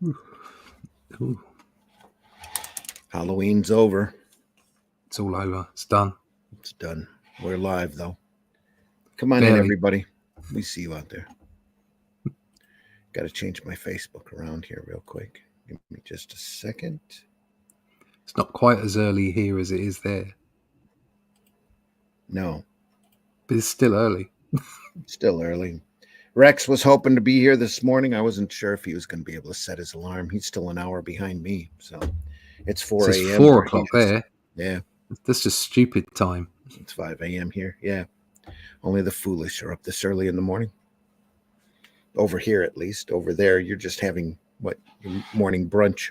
Ooh. Halloween's over. It's all over. It's done. It's done. We're live, though. Come on in, everybody. We see you out there. Got to change my Facebook around here real quick. Give me just a second. It's not quite as early here as it is there. No. But it's still early. Still early. Rex was hoping to be here this morning. I wasn't sure if he was going to be able to set his alarm. He's still an hour behind me. So it's 4 a.m. It's 4 o'clock there. Yeah. That's just stupid time. It's 5 a.m. here. Yeah. Only the foolish are up this early in the morning. Over here, at least. Over there, you're just having, your morning brunch.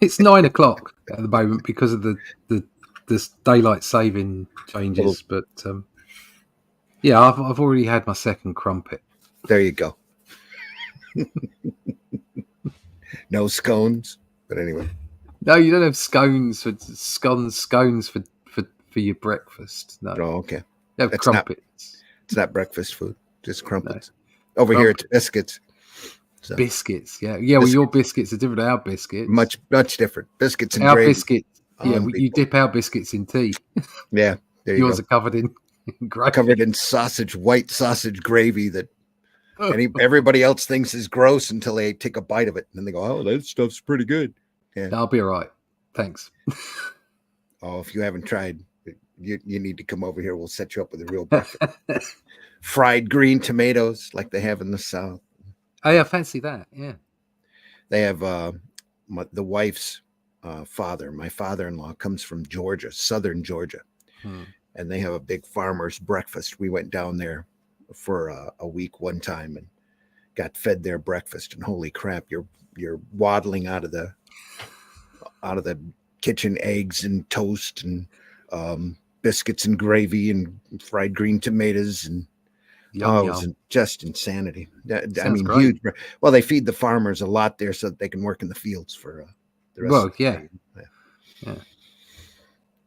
It's 9 o'clock at the moment because of this daylight saving changes. But yeah, I've already had my second crumpet. There you go. No scones, but anyway. No, you don't have scones for your breakfast. No. Oh, okay. You have crumpets. It's not breakfast food, just crumpets. No. Over here, it's biscuits. So. Biscuits, yeah. Biscuits. Well, your biscuits are different than our biscuits. Much different. Biscuits and our gravy. Biscuits. Yeah, you dip our biscuits in tea. Yeah, there you Yours go. Are covered in gravy. Covered in white sausage gravy that everybody else thinks is gross until they take a bite of it. And then they go, oh, that stuff's pretty good. Yeah. I'll be all right. Thanks. Oh, if you haven't tried, you need to come over here. We'll set you up with a real breakfast. Fried green tomatoes like they have in the South. Oh, yeah, I fancy that. Yeah. They have the wife's father. My father-in-law comes from Georgia, southern Georgia. And they have a big farmer's breakfast. We went down there for a week one time and got fed their breakfast. And holy crap, you're waddling out of the kitchen, eggs and toast and biscuits and gravy and fried green tomatoes and yum. It was just insanity. I mean, great. huge. Well, they feed the farmers a lot there so that they can work in the fields for the rest of the day. Yeah.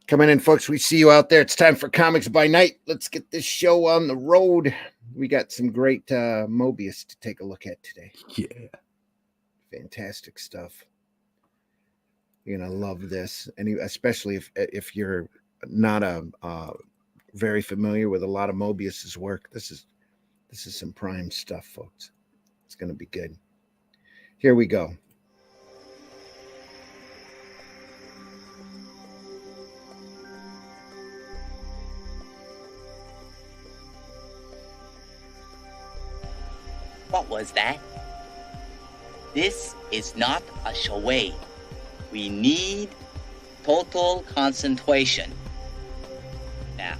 Come on in, folks. We see you out there. It's time for Comics by Night. Let's get this show on the road. We got some great Moebius to take a look at today. Yeah. Fantastic stuff. You're going to love this. And especially if you're not very familiar with a lot of Moebius's work, this is some prime stuff, folks. It's going to be good. Here we go. What was that? This is not a charade. We need total concentration. Now,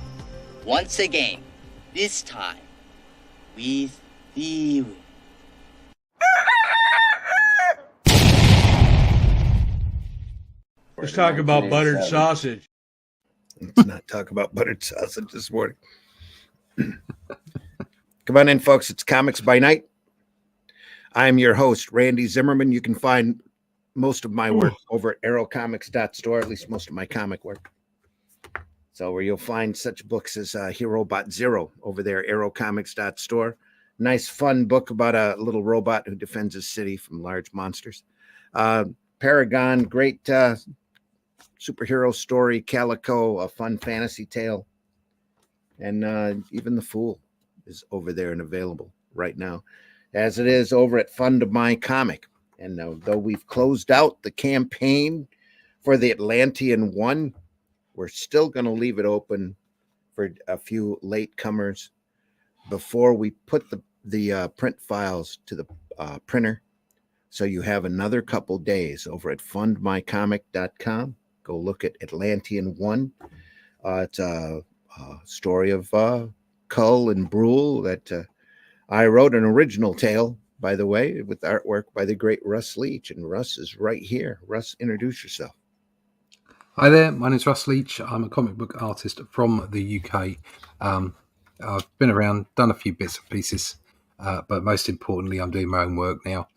once again, this time, with the... Let's talk about buttered sausage. Let's not talk about buttered sausage this morning. Come on in, folks. It's Comics by Night. I'm your host, Randy Zimmerman. You can find most of my work over at aerocomics.store, at least most of my comic work. So where you'll find such books as Herobot Zero over there, aerocomics.store. Nice, fun book about a little robot who defends his city from large monsters. Paragon, great superhero story. Calico, a fun fantasy tale. And even The Fool is over there and available right now, as it is over at Fund My Comic. And though we've closed out the campaign for the Atlantean One, we're still going to leave it open for a few latecomers before we put the print files to the printer. So you have another couple days over at fundmycomic.com. Go look at Atlantean One. It's a story of Cull and Brule that I wrote, an original tale, by the way, with artwork by the great Russ Leach. And Russ is right here. Russ, introduce yourself. Hi there, my name's Russ Leach. I'm a comic book artist from the UK. I've been around, done a few bits and pieces, but most importantly, I'm doing my own work now.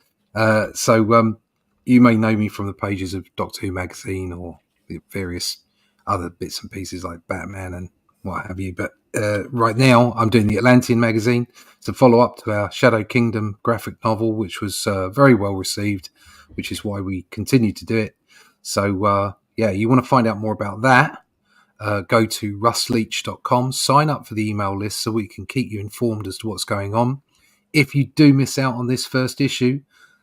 So you may know me from the pages of Doctor Who magazine or the various other bits and pieces like Batman and what have you. But right now I'm doing the Atlantean magazine. It's a follow-up to our Shadow Kingdom graphic novel, which was very well received, which is why we continue to do it. So, you want to find out more about that, go to russleach.com, sign up for the email list so we can keep you informed as to what's going on. If you do miss out on this first issue,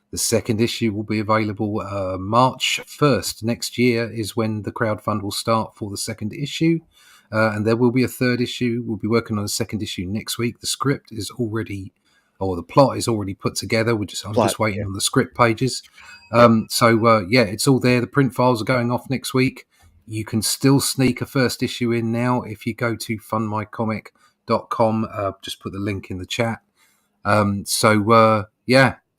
the second issue will be available March 1st. Next year is when the crowdfund will start for the second issue. And there will be a third issue. We'll be working on a second issue next week. The script is already, or the plot is already put together. I'm just waiting on the script pages. It's all there. The print files are going off next week. You can still sneak a first issue in now if you go to fundmycomic.com. Just put the link in the chat.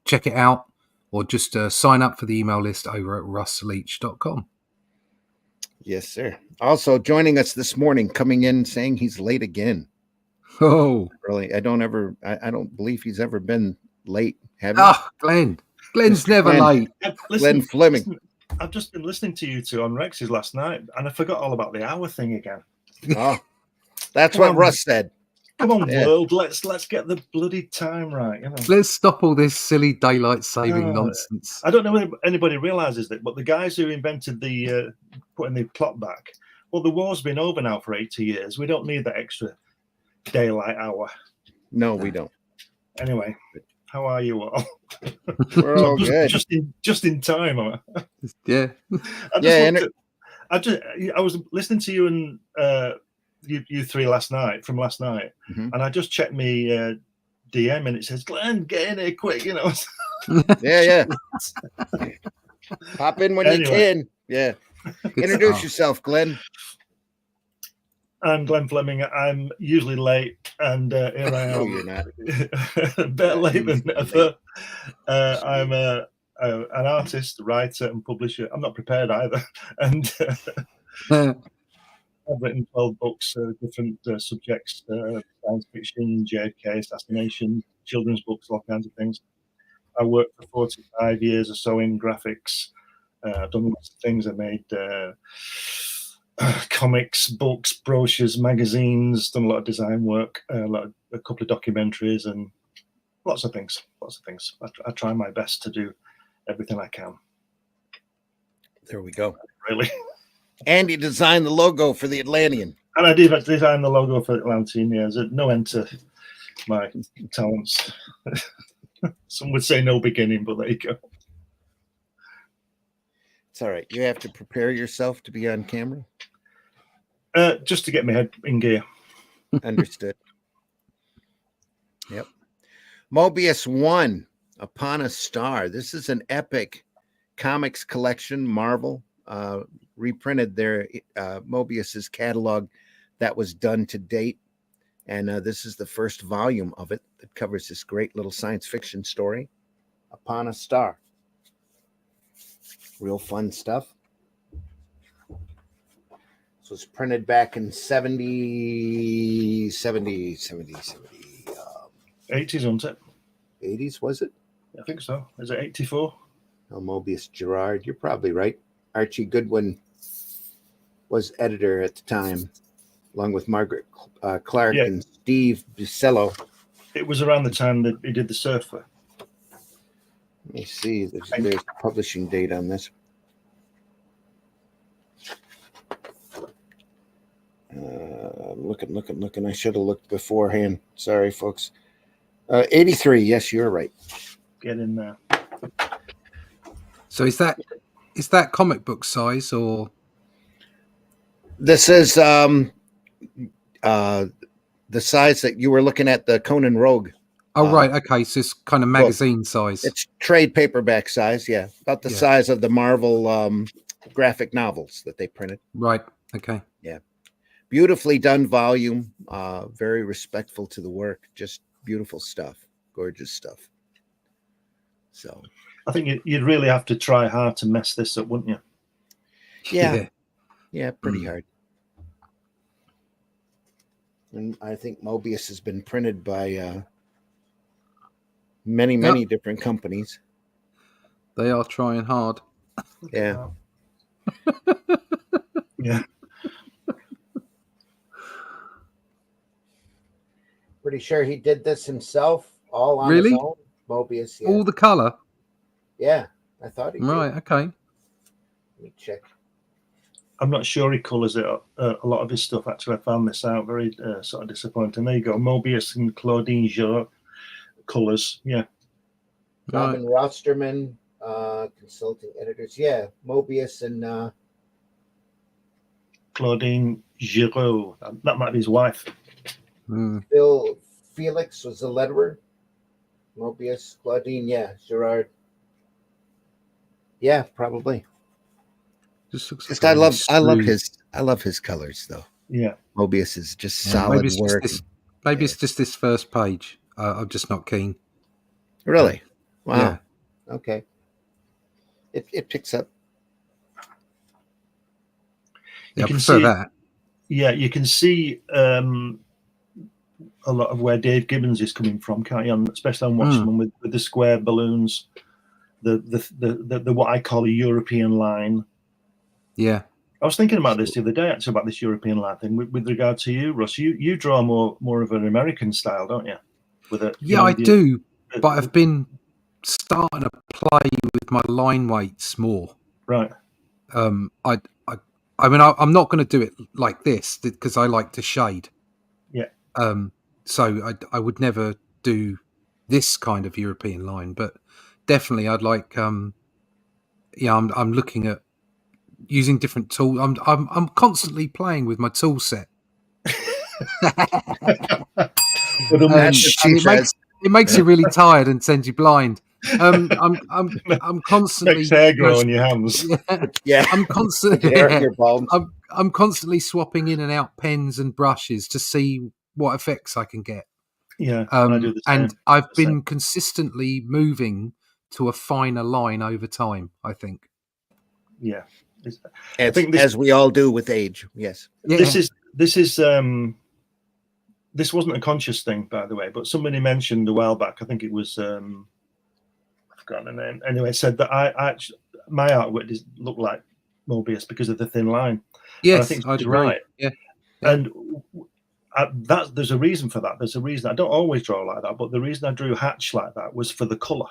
Check it out, or just sign up for the email list over at russleach.com. Yes, sir. Also joining us this morning, coming in saying he's late again. Oh, really? I don't believe he's ever been late. Have you? Oh, Glenn. Glenn's never late. Glenn Fleming. Listen, I've just been listening to you two on Rex's last night, and I forgot all about the hour thing again. Oh, that's what Russ said. Come on, world. Let's get the bloody time right. You know. Let's stop all this silly daylight saving nonsense. I don't know if anybody realizes that, but the guys who invented the putting the clock back, well, the war's been over now for 80 years. We don't need that extra daylight hour. No, we don't. Anyway, how are you all? We're all good. Just in time. Yeah. I was listening to you and you three last night, and I just checked me DM and it says, Glenn, get in here quick, you know. Yeah. Pop in when you can. Yeah. Introduce yourself, Glenn. I'm Glenn Fleming. I'm usually late, and here I am. No, you're not. Better late than never. I'm an artist, writer, and publisher. I'm not prepared either, and I've written 12 books, different subjects: science fiction, JFK, assassination, children's books, all kinds of things. I worked for 45 years or so in graphics. I've done lots of things. I made comics, books, brochures, magazines, done a lot of design work, a couple of documentaries, and lots of things. I try my best to do everything I can. There we go. Really. And he designed the logo for the Atlantean. And I did design the logo for Atlantean. There's no end to my talents. Some would say no beginning, but there you go. It's all right. You have to prepare yourself to be on camera? Just to get my head in gear. Understood. Yep. Moebius 1, Upon a Star. This is an epic comics collection. Marvel reprinted their Moebius's catalog that was done to date. And this is the first volume of it that covers this great little science fiction story, Upon a Star. Real fun stuff. This was printed back in 70. 80s, wasn't it? 80s, was it? I think so. Is it 84? Oh, Moebius Gerard. You're probably right. Archie Goodwin was editor at the time, along with Margaret Clark and Steve Buscello. It was around the time that he did The Surfer. Let me see. There's a publishing date on this. Looking. I should have looked beforehand. Sorry, folks. 83. Yes, you're right. Get in there. So is that comic book size, or? This is the size that you were looking at, the Conan Rogue. Oh, right. Okay. So it's kind of magazine size. It's trade paperback size. Yeah. About the size of the Marvel graphic novels that they printed. Right. Okay. Yeah. Beautifully done volume. Very respectful to the work. Just beautiful stuff. Gorgeous stuff. So I think you'd really have to try hard to mess this up, wouldn't you? Yeah, pretty hard. And I think Moebius has been printed by many different companies. They are trying hard. Yeah. Yeah. Pretty sure he did this himself, all on his Really? own. Moebius, yeah. All the colour? Yeah, I thought he did. Right, okay. Let me check. I'm not sure he colours it. A lot of his stuff, actually, I found this out. Very sort of disappointing. There you go. Moebius and Claudine Giraud colours. Yeah. Robin Rosterman, consulting editors. Yeah, Moebius and Claudine Giraud. That might be his wife. Bill Felix was the letterer. Moebius, Claudine, yeah, Girard. Yeah, probably. Just looks Just like I love his colors though. Yeah. Moebius is just solid work. Maybe it's just this first page. I'm just not keen. Really? Wow. Yeah. Okay. It picks up. Yeah, I prefer that. Yeah, you can see a lot of where Dave Gibbons is coming from, can't you? Especially on Watchmen with the square balloons, the what I call a European line. Yeah. I was thinking about this the other day, actually, about this European line thing. With regard to you, Russ, you draw more of an American style, don't you? I do, but I've been starting to play with my line weights more. Right. I mean, I'm not going to do it like this because I like to shade. Yeah. So I would never do this kind of European line, but definitely I'd like. I'm looking at using different tools. I'm constantly playing with my tool set. It makes you really tired and sends you blind. I'm constantly makes hair grow on your hands. Yeah, I'm constantly swapping in and out pens and brushes to see what effects I can get. Yeah, I do the same. And I've been consistently moving to a finer line over time, I think. Yeah, as we all do with age. Yes. Yeah. This wasn't a conscious thing, by the way, but somebody mentioned a while back. I think it was I've forgotten the name. Anyway, said that my artwork looked like Moebius because of the thin line. Yes, and I think I'd she's agree. right. Yeah. And there's a reason for that. There's a reason. I don't always draw like that, but the reason I drew Hatch like that was for the color.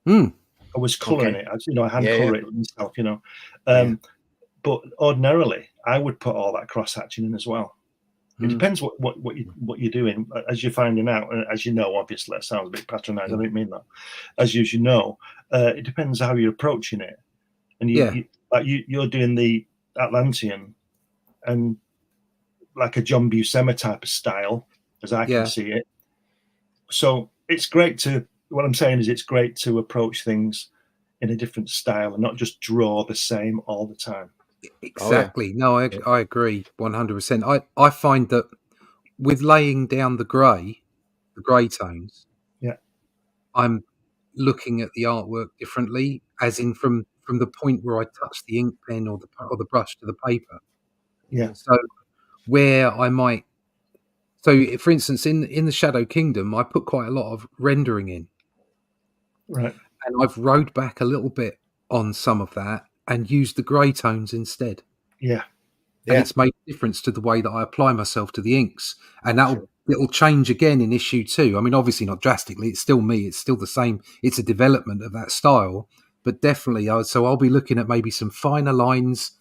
I was coloring it. I hand color it myself. But ordinarily, I would put all that cross hatching in as well. It depends what you're doing. As you're finding out, and as you know, obviously, that sounds a bit patronizing. I don't mean that. As you know, it depends how you're approaching it. And you're doing the Atlantean and like a John Buscema type of style, as I can see it. So it's great what I'm saying is it's great to approach things in a different style and not just draw the same all the time. Exactly. No, I agree 100%. I find that with laying down the grey tones, I'm looking at the artwork differently, as in from the point where I touch the ink pen or the brush to the paper. Yeah. So where I might, for instance, in the Shadow Kingdom, I put quite a lot of rendering in. Right. And I've rode back a little bit on some of that and used the grey tones instead. Yeah. And it's made a difference to the way that I apply myself to the inks. And it'll change again in issue 2. I mean, obviously not drastically. It's still me. It's still the same. It's a development of that style. But definitely, I'll be looking at maybe some finer lines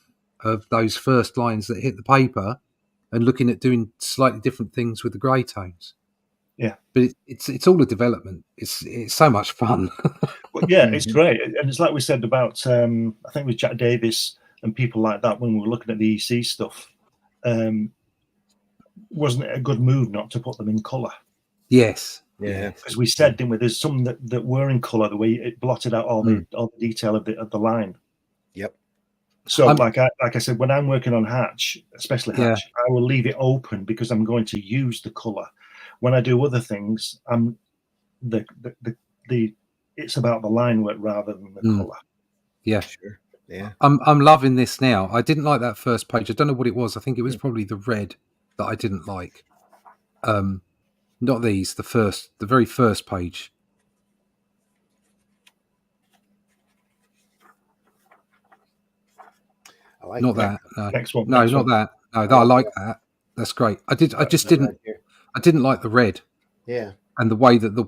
of those first lines that hit the paper and looking at doing slightly different things with the grey tones. Yeah. But it's all a development. It's so much fun. Well, yeah, it's great. And it's like we said about, I think with Jack Davis and people like that, when we were looking at the EC stuff, wasn't it a good move not to put them in colour? Yes. Yeah. Because we said, didn't we, there's some that were in colour, the way it blotted out all the detail of the line. Yep. So like I said, when I'm working on Hatch, especially Hatch, I will leave it open because I'm going to use the colour. When I do other things, it's about the line work rather than the colour. Yeah. Sure. Yeah. I'm loving this now. I didn't like that first page. I don't know what it was. I think it was probably the red that I didn't like. Not these, the very first page. I like not that. No. Next one. No, not that. No, I like that. That's great. I didn't like the red. Yeah. And the way that the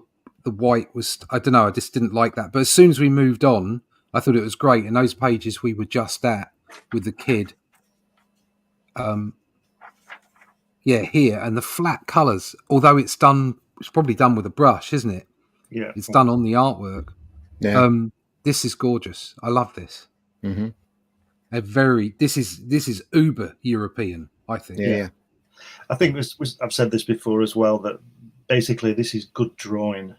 white was, I don't know, I just didn't like that. But as soon as we moved on, I thought it was great. And those pages we were just at with the kid, here, and the flat colours, although it's probably done with a brush, isn't it? Yeah. It's done on the artwork. Yeah. This is gorgeous. I love this. Mm-hmm. This is uber European, I think. Yeah. I think I've said this before as well, that basically this is good drawing.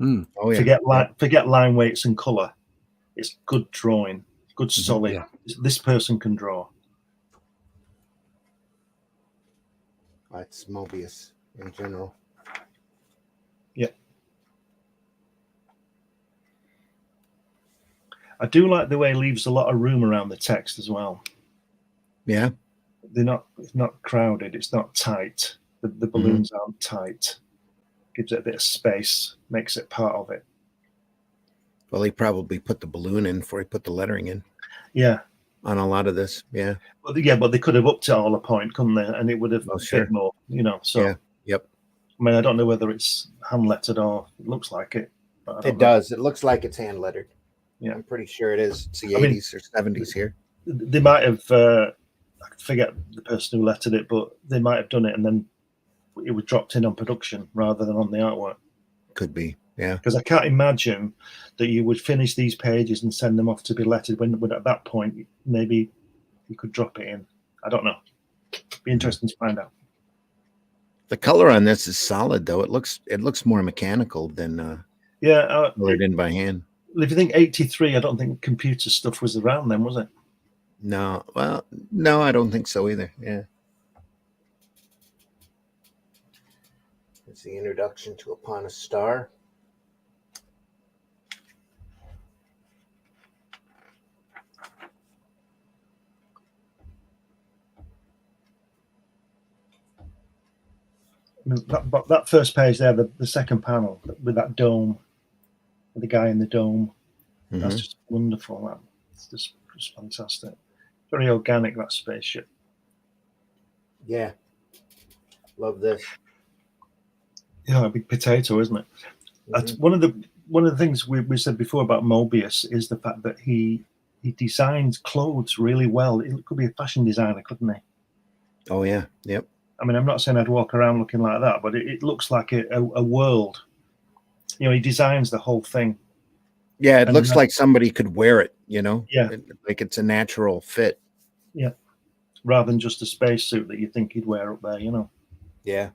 Oh yeah. Forget line weights and colour. It's good drawing, good solid. Yeah. This person can draw. That's Moebius in general. Yeah. I do like the way he leaves a lot of room around the text as well. Yeah. It's not crowded. It's not tight. The balloons aren't tight. Gives it a bit of space. Makes it part of it. Well, he probably put the balloon in before he put the lettering in. Yeah. On a lot of this. Yeah. But they could have upped it all a point, couldn't they? And it would have fit more. So. Yeah. Yep. I mean, I don't know whether it's hand lettered or it looks like it. But It does. It looks like it's hand lettered. Yeah. I'm pretty sure it is. It's the 80s or 70s here. They might have, I forget the person who lettered it, but they might have done it and then it was dropped in on production rather than on the artwork. Could be. Yeah. Because I can't imagine that you would finish these pages and send them off to be lettered when at that point, maybe you could drop it in. I don't know. Be interesting to find out. The color on this is solid, though. It looks more mechanical than colored in by hand. If you think 83, I don't think computer stuff was around then, was it? No. Well, no, I don't think so either. Yeah. It's the introduction to Upon a Star. I mean, that first page there, the second panel with that dome, with the guy in the dome, that's just wonderful. It's just fantastic. Very organic, that spaceship. Yeah. Love this. Yeah, a big potato, isn't it? That's one of the things we said before about Moebius is the fact that he designs clothes really well. It could be a fashion designer, couldn't he? Oh yeah. Yep. I mean, I'm not saying I'd walk around looking like that, but it looks like a world. He designs the whole thing. Yeah, it looks like somebody could wear it, Yeah. Like it's a natural fit. Yeah. Rather than just a spacesuit that you think he'd wear up there, Yeah.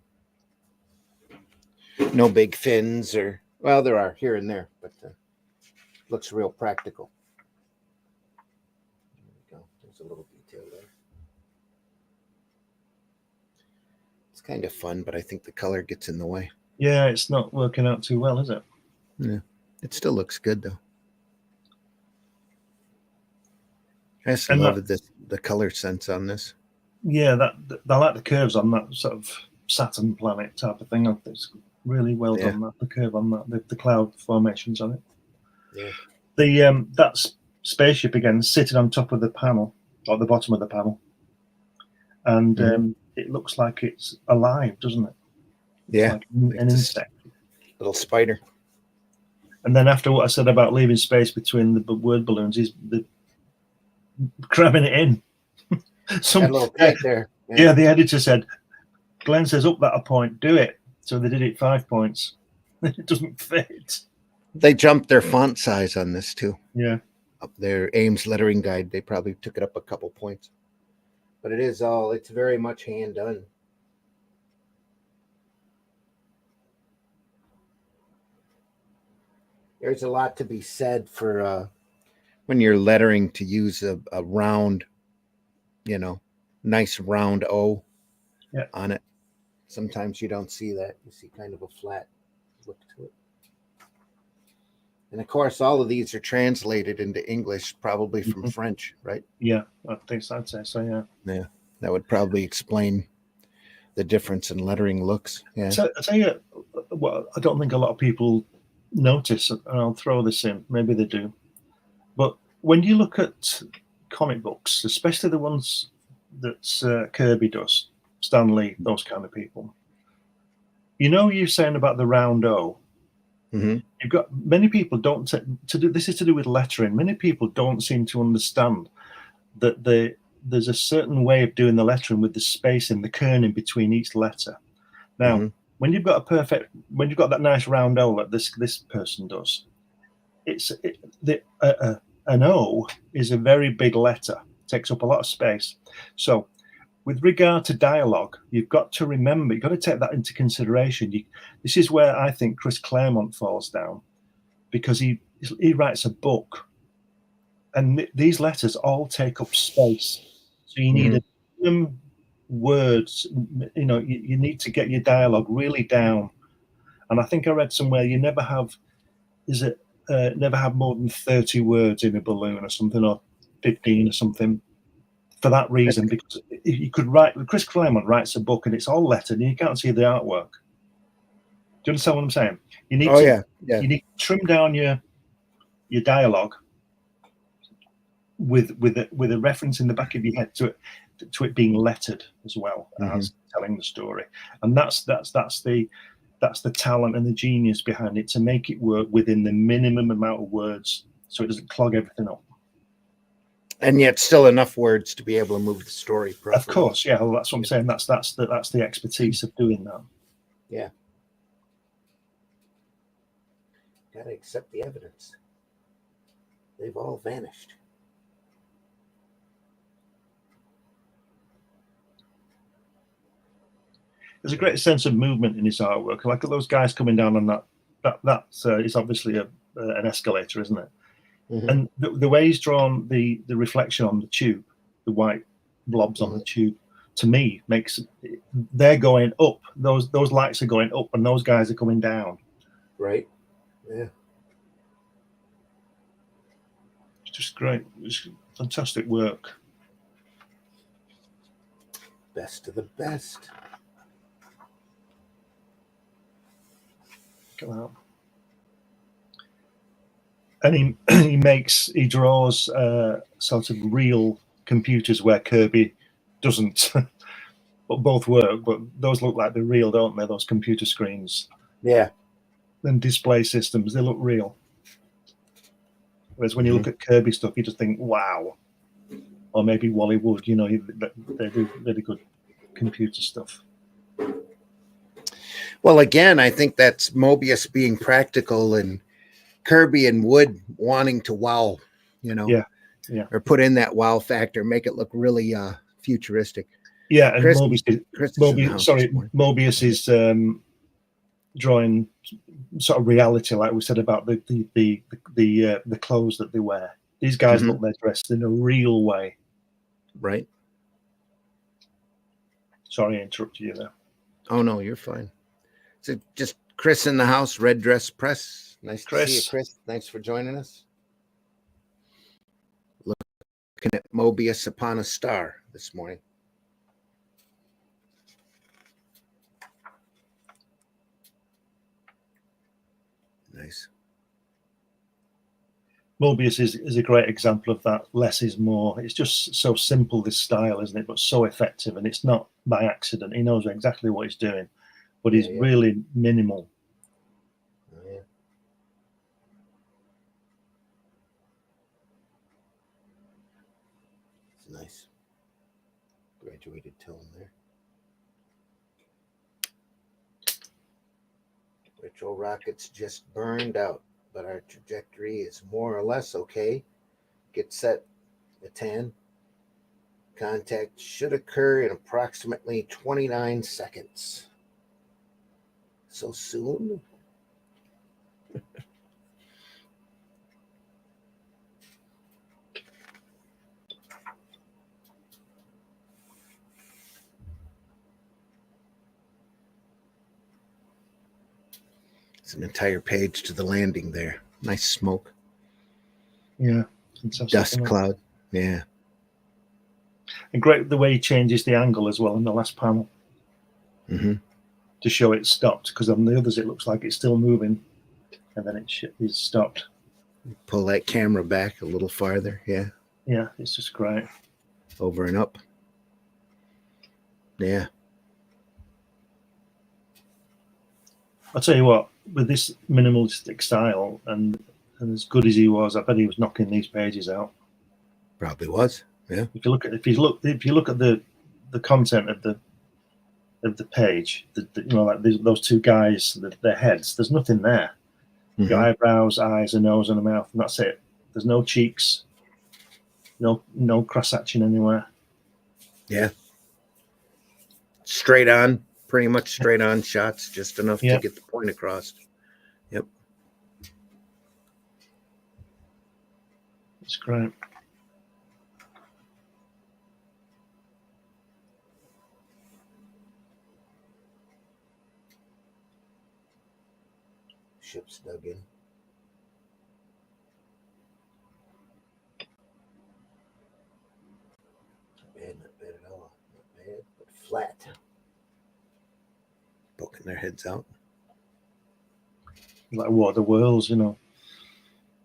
No big fins well, there are here and there, but looks real practical. There we go. There's a little detail there. It's kind of fun, but I think the color gets in the way. Yeah, it's not working out too well, is it? Yeah. It still looks good, though. I just love the color sense on this. Yeah, I like the curves on that sort of Saturn planet type of thing. It's really well done. The curve on that, the cloud formations on it. Yeah. That spaceship again sitting on top of the panel, or the bottom of the panel, and it looks like it's alive, doesn't it? Yeah, like an insect, little spider. And then after what I said about leaving space between the word balloons, he's cramming it in. That little tight there. Yeah, the editor said, Glenn says up that a point, do it. So they did it 5 points. It doesn't fit. They jumped their font size on this too. Yeah. Up their Ames lettering guide, they probably took it up a couple points. But it's very much hand done. There's a lot to be said for when you're lettering to use a round, nice round O on it. Sometimes you don't see that. You see kind of a flat look to it. And of course, all of these are translated into English, probably from French, right? Yeah, I think I'd say so, yeah. Yeah, that would probably explain the difference in lettering looks. Yeah. So I tell you, well, I don't think a lot of people notice, and I'll throw this in, maybe they do. But when you look at comic books, especially the ones that Kirby does, Stan Lee, those kind of people, You know, you're saying about the round O. Mhm. You've got many people don't to do this is to do with lettering. Many people don't seem to understand that there's a certain way of doing the lettering with the spacing, the kerning between each letter. Now, Mhm. when you've got that nice round O like this person does, an O is a very big letter, takes up a lot of space. So, with regard to dialogue, you've got to remember, you've got to take that into consideration. This is where I think Chris Claremont falls down, because he writes a book, and these letters all take up space. So you need Mhm. a minimum words. You know, you need to get your dialogue really down. And I think I read somewhere you never have never have more than 30 words in a balloon or something, or 15 or something. For that reason, because you could write. Chris Claremont writes a book and it's all lettered, and you can't see the artwork. Do you understand what I'm saying? You need Oh to yeah. Yeah. you need to trim down your dialogue with a reference in the back of your head to it being lettered as well as telling the story. And that's the talent and the genius behind it, to make it work within the minimum amount of words so it doesn't clog everything up. And yet still enough words to be able to move the story properly. Of course, yeah. Well, that's what I'm saying. That's the expertise of doing that. Yeah. Gotta accept the evidence. They've all vanished. There's a great sense of movement in his artwork. Like those guys coming down on that is obviously an escalator, isn't it? Mhm. And the way he's drawn the reflection on the tube, the white blobs on the tube, to me makes they're going up. Those lights are going up, and those guys are coming down. Right. Yeah. It's just great. It's fantastic work. Best of the best. Look at that. And he draws sort of real computers where Kirby doesn't. But both work. But those look like they're real, don't they? Those computer screens. Yeah. And display systems, they look real. Whereas when you look at Kirby stuff, you just think, wow. Or maybe Wally Wood, you know, they do really good computer stuff. Well, again, I think that's Moebius being practical and Kirby and Wood wanting to wow, you know, Yeah. or put in that wow factor, make it look really futuristic. Yeah, and Chris Moebius is drawing sort of reality, like we said about the clothes that they wear. These guys look they're dressed in a real way. Right. Sorry, I interrupted you there. Oh no, you're fine. So just Chris in the house, Red Dress Press. Nice to see you, Chris. Thanks for joining us. Looking at Moebius upon a star this morning. Nice. Moebius is a great example of that. Less is more. It's just so simple, this style, isn't it? But so effective, and it's not by accident. He knows exactly what he's doing, but he's really minimal. Yeah. It's nice. Graduated tone there. Retro rockets just burned out, but our trajectory is more or less okay. Get set at 10. Contact should occur in approximately 29 seconds. So soon? It's an entire page to the landing there. Nice smoke. Yeah. Fantastic. Dust cloud. Yeah. And great the way he changes the angle as well in the last panel. To show it stopped, because on the others it looks like it's still moving, and then it is stopped. Pull that camera back a little farther. Yeah. Yeah, it's just great. Over and up. Yeah. I'll tell you what, with this minimalistic style and as good as he was, I bet he was knocking these pages out. Probably was. Yeah. If you look at the content of the page, like those two guys, their heads, there's nothing there. Mhm. Your eyebrows, eyes, a nose, and a mouth, and that's it. There's no cheeks, no cross hatching anywhere. Yeah. Straight on, pretty much straight on shots, just enough to get the point across. Yep. It's great. Ship's dug in. Not bad at all. Not bad, but flat. Poking their heads out. Like War of the Worlds,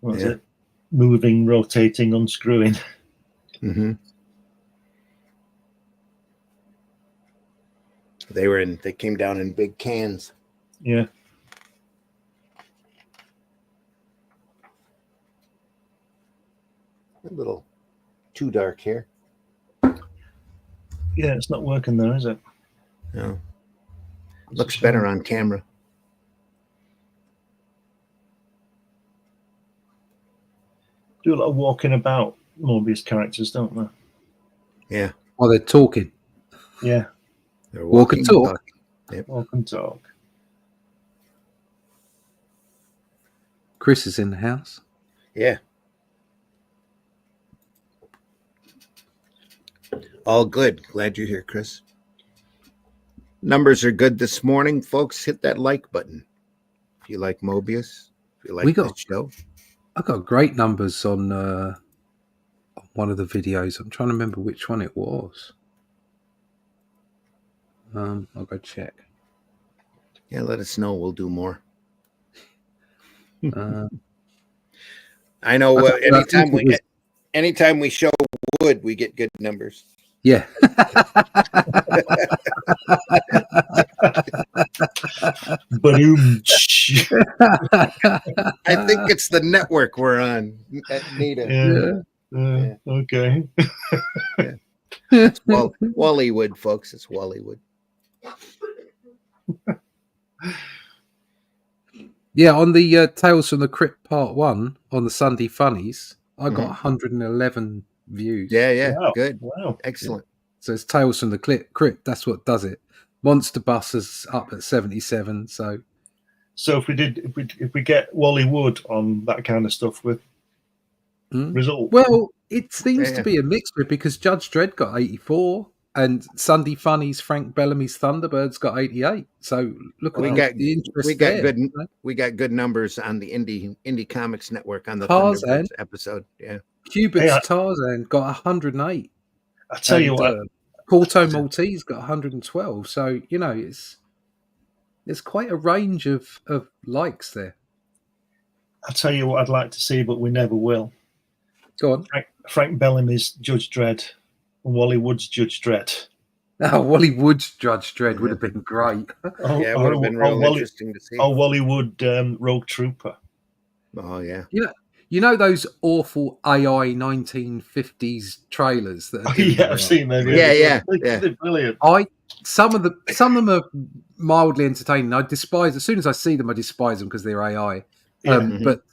what is it? Moving, rotating, unscrewing. Mm-hmm. They came down in big cans. Yeah. A little too dark here. Yeah, it's not working there, is it? No. Looks better on camera. Do a lot of walking about Moebius characters, don't they? Yeah. Well, they're talking. Yeah. They're Walk and talk. Yep. Walk and talk. Chris is in the house. Yeah. All good. Glad you're here, Chris. Numbers are good this morning, folks. Hit that like button if you like Moebius. If you like the show. I got great numbers on one of the videos. I'm trying to remember which one it was. I'll go check. Yeah, let us know. We'll do more. I know. Anytime we show wood, we get good numbers. Yeah. Boom. I think it's the network we're on. Nita. Yeah. Okay. Yeah. It's Wallywood, folks. It's Wallywood. Yeah, on the Tales from the Crypt Part 1 on the Sunday Funnies, I got 111 views. Yeah. Wow. Good. Wow. Excellent. So it's Tales from the Crypt. That's what does it. Monster Bus is up at 77. So if we get Wally Wood on that kind of stuff with result. Well, it seems to be a mixture because Judge Dredd got 84 and Sunday Funnies Frank Bellamy's Thunderbirds got 88. So look at the interest we got good numbers on the Indie Comics Network on the Tarzan Thunderbirds episode. Yeah. Cubitt's Tarzan got 108. I tell you what, Porto Maltese got 112. So there's quite a range of likes there. I'll tell you what I'd like to see, but we never will. Go on. Frank Bellamy's Judge Dredd and Wally Wood's Judge Dredd. Oh, Wally Wood's Judge Dredd would have been great. It would have been real interesting to see. Oh, Wally Wood Rogue Trooper. Oh, yeah. You know those awful AI 1950s trailers that are I've seen them. Yeah. They're brilliant. Some of them are mildly entertaining. I despise as soon as I see them, I despise them because they're AI. But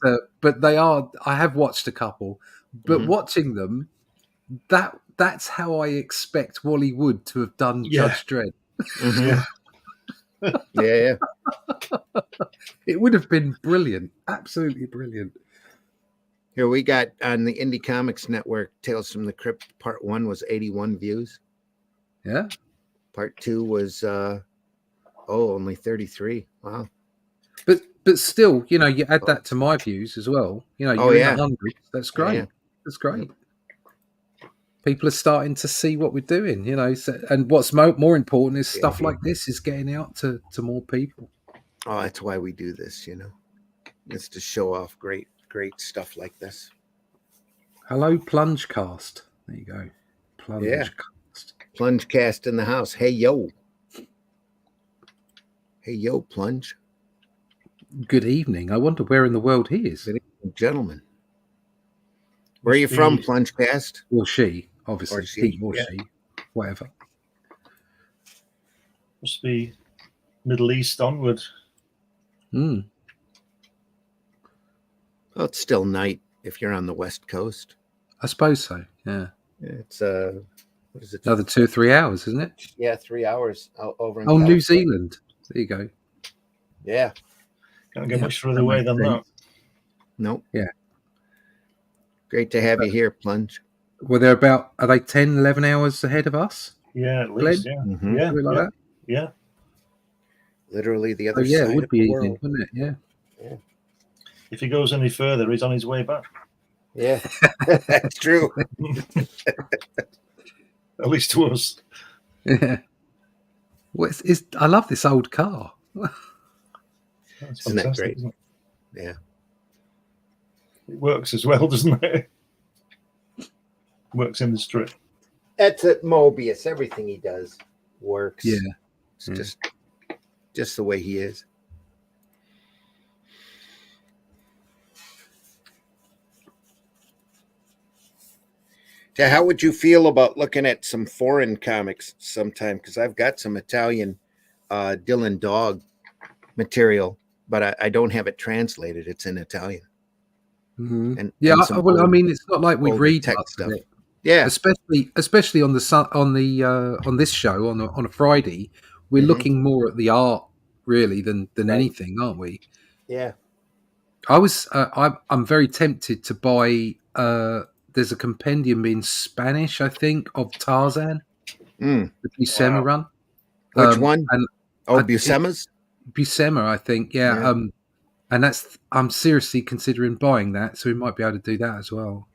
they are. I have watched a couple, but watching them, that's how I expect Wally Wood to have done Judge Dredd. Yeah. It would have been brilliant, absolutely brilliant. Here we got on the Indie Comics Network, Tales from the Crypt Part 1 was 81 views. Yeah. Part 2 was only 33. Wow. But still, you add that to my views as well. You're in the hundreds. That's great. Yeah. That's great. People are starting to see what we're doing, and what's more important is stuff like this is getting out to more people. Oh, that's why we do this, It's to show off great stuff like this. Hello, Plungecast. There you go. Plungecast. Plungecast in the house. Hey, yo. Hey, yo, Plunge. Good evening. I wonder where in the world he is. Good evening, gentlemen. Where are you from, Plungecast? Or she, obviously. Or she, He or yeah. she, whatever. Must be Middle East onward. Mm. Well, it's still night if you're on the West Coast. I suppose so, yeah. It's what is it? Another 2 or 3 hours, isn't it? Yeah, 3 hours over in Oh, California. New Zealand. There you go. Yeah. Can't get much further away than that. Nope. Yeah. Great to have you here, Plunge. Well, are they 10, 11 hours ahead of us? Yeah, at least. Glenn? Yeah. Mhm. Yeah. Something like that? Yeah. Literally the Oh, other yeah, side it would of be the evening, world. wouldn't it? Yeah. If he goes any further, he's on his way back. Yeah, that's true. At least to us. Yeah. Well, I love this old car. That's Isn't that fantastic, great? isn't it? Yeah. It works as well, doesn't it? Works in the strip. That's at Moebius. Everything he does works. Yeah. It's just the way he is. Yeah, how would you feel about looking at some foreign comics sometime? Because I've got some Italian Dylan Dog material, but I don't have it translated. It's in Italian. Mm-hmm. And I mean, it's not like we read tech much stuff. of it. Yeah, especially on this show on a Friday, we're Mhm. looking more at the art really than Right. anything, aren't we? yeah. I'm very tempted to buy. There's a compendium in Spanish, I think, of Tarzan, Mm. the Buscema Wow. run. Which one? And Oh, I- Buscema's? Buscema, I think, yeah. Yeah. And I'm seriously considering buying that, so we might be able to do that as well.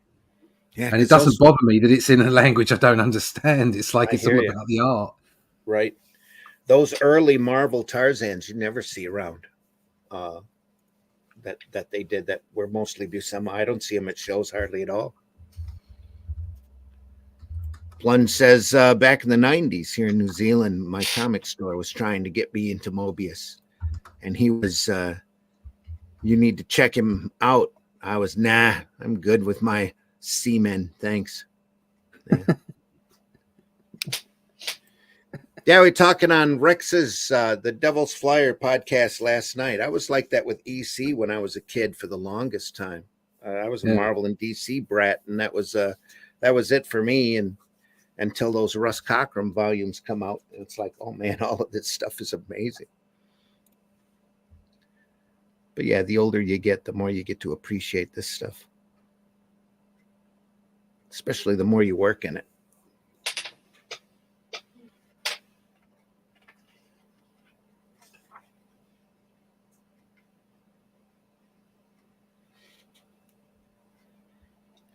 Yeah, And it 'cause doesn't those- bother me that it's in a language I don't understand. It's like I it's hear all you. about the art. Right. Those early Marvel Tarzans you never see around. That they did that were mostly Buscema. I don't see them at shows hardly at all. Plunge says back in the 90s here in New Zealand, my comic store was trying to get me into Moebius. And he was, you need to check him out. I was, nah, I'm good with my seamen. Thanks. Yeah. Yeah, we were talking on Rex's The Devil's Flyer podcast last night. I was like that with EC when I was a kid for the longest time. I was a Marvel and DC brat, and that was it for me. And until those Russ Cockrum volumes come out, it's like, oh man, all of this stuff is amazing. But yeah, the older you get, the more you get to appreciate this stuff, especially the more you work in it.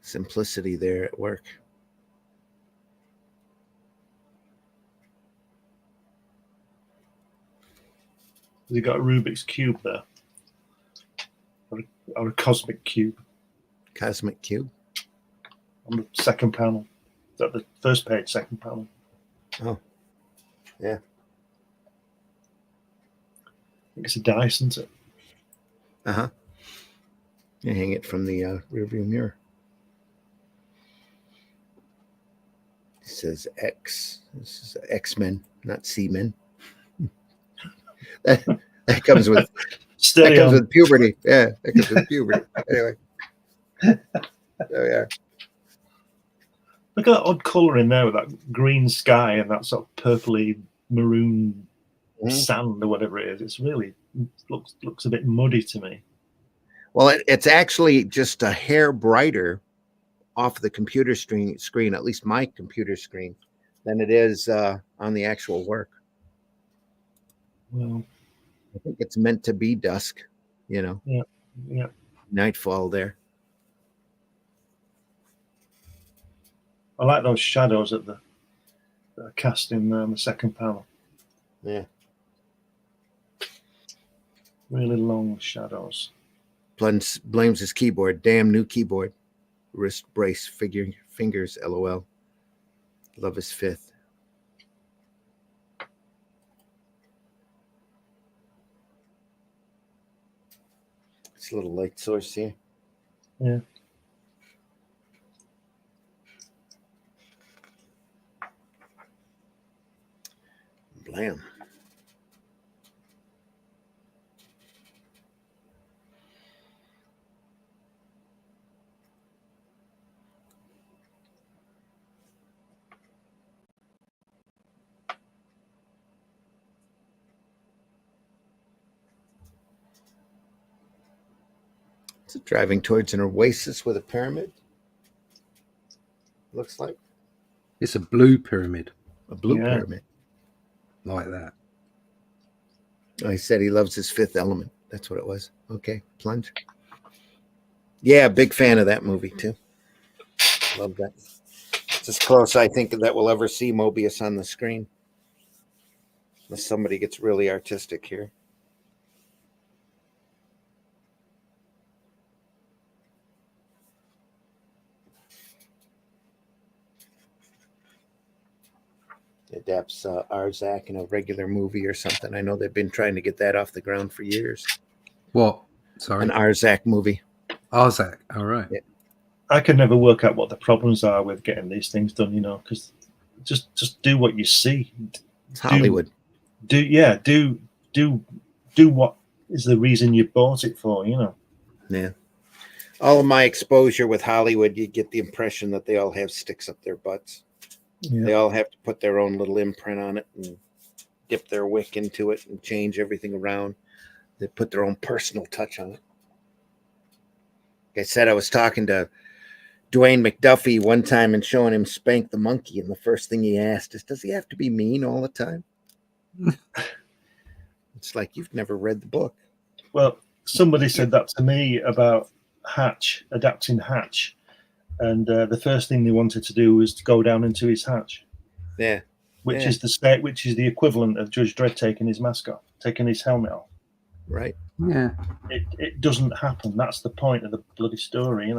Simplicity there at work. Has he got a Rubik's Cube there? Or a Cosmic Cube? Cosmic Cube? On the second panel. Is that the first page, second panel? Oh, yeah. I think it's a dice, isn't it? Uh-huh. You hang it from the rearview mirror. It says X. This is X-Men, not Seamen. that comes with puberty. Yeah, that comes with puberty. Anyway. There we are. Look at that odd colour in there with that green sky and that sort of purpley maroon sand or whatever it is. It's really looks a bit muddy to me. Well, it's actually just a hair brighter off the computer screen, at least my computer screen, than it is on the actual work. Well, I think it's meant to be dusk, you know. Yeah. Nightfall there. I like those shadows that are cast in the second panel. Yeah. Really long shadows. Blames his keyboard. Damn new keyboard. Wrist brace fingers, LOL. Love his fifth. It's a little light source here. Yeah. Blam. So driving towards an oasis with a pyramid. Looks like It's a blue pyramid a blue Yeah. pyramid. like that. Oh, he said he loves his Fifth Element. That's what it was. Okay, plunge. Yeah, big fan of that movie too. Love that. It's as close I think that we'll ever see Moebius on the screen. Unless somebody gets really artistic here. Adapts Arzak in a regular movie or something. I know they've been trying to get that off the ground for years. What? Sorry, An Arzak movie. Arzak. All right. Yeah. I can never work out what the problems are with getting these things done, because just do what you see. It's Hollywood. Do what is the reason you bought it for, Yeah. All of my exposure with Hollywood, you get the impression that they all have sticks up their butts. Yeah. They all have to put their own little imprint on it and dip their wick into it and change everything around. They put their own personal touch on it. Like I said, I was talking to Dwayne McDuffie one time and showing him Spank the Monkey, and the first thing he asked is, does he have to be mean all the time? It's like, you've never read the book. Well, somebody said that to me about Hatch, adapting Hatch. And the first thing they wanted to do was to go down into his hatch. Yeah. Which Yeah. is the equivalent of Judge Dredd taking his mask off, taking his helmet off. Right. Yeah. It doesn't happen. That's the point of the bloody story,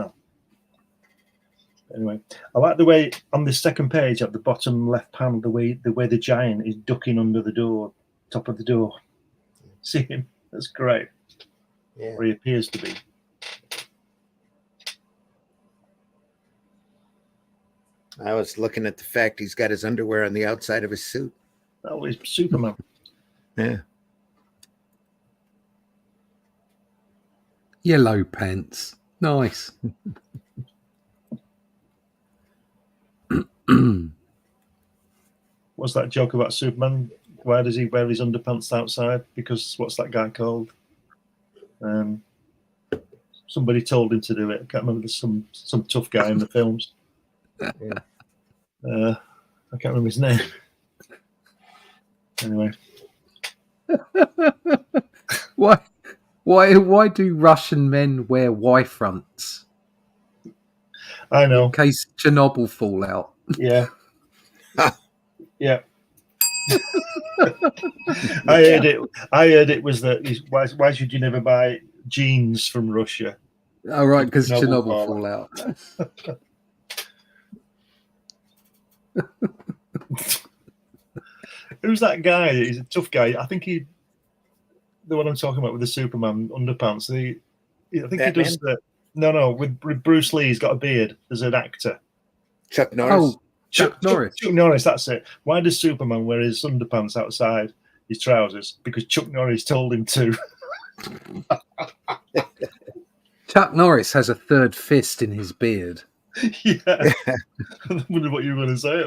Anyway, I like the way on the second page at the bottom left panel, the way the giant is ducking under the door, top of the door. See him? That's great. Yeah. Or he appears to be. I was looking at the fact he's got his underwear on the outside of his suit. Oh, he's Superman. Yeah. Yellow pants. Nice. What's that joke about Superman? Why does he wear his underpants outside? Because what's that guy called? Somebody told him to do it. I can't remember. There's some tough guy in the films. Yeah. I can't remember his name. Anyway, Why do Russian men wear Y fronts? I know. In case Chernobyl fallout. Yeah. Yeah. I heard it was that why should you never buy jeans from Russia? Oh, right, because Chernobyl Chernobyl fallout. Who's that guy? He's a tough guy. I think the one I'm talking about with the Superman underpants. I think Batman? he does the no with Bruce Lee. He's got a beard as an actor. Chuck Norris. Oh, Chuck Norris. Chuck Norris. That's it. Why does Superman wear his underpants outside his trousers? Because Chuck Norris told him to. Chuck Norris has a third fist in his beard. Yeah. I wonder what you were going to say.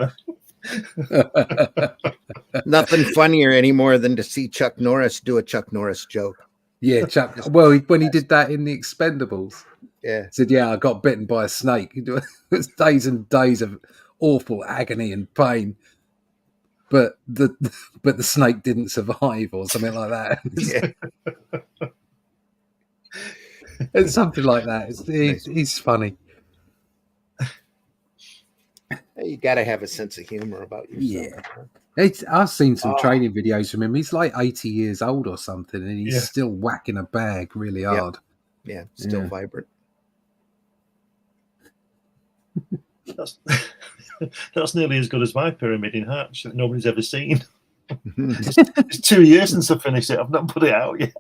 Nothing funnier anymore than to see Chuck Norris do a Chuck Norris joke. Yeah, Chuck. Well, when he did that in The Expendables, Yeah. he said, "Yeah, I got bitten by a snake." It was days and days of awful agony and pain, but the snake didn't survive, or something like that. Yeah. It's something like that. He's funny. You got to have a sense of humor about yourself. Yeah. I've seen some training videos from him. He's like 80 years old or something, and he's still whacking a bag really hard. Yeah, still vibrant. That's nearly as good as my pyramid in Hatch that nobody's ever seen. It's 2 years since I finished it. I've not put it out yet.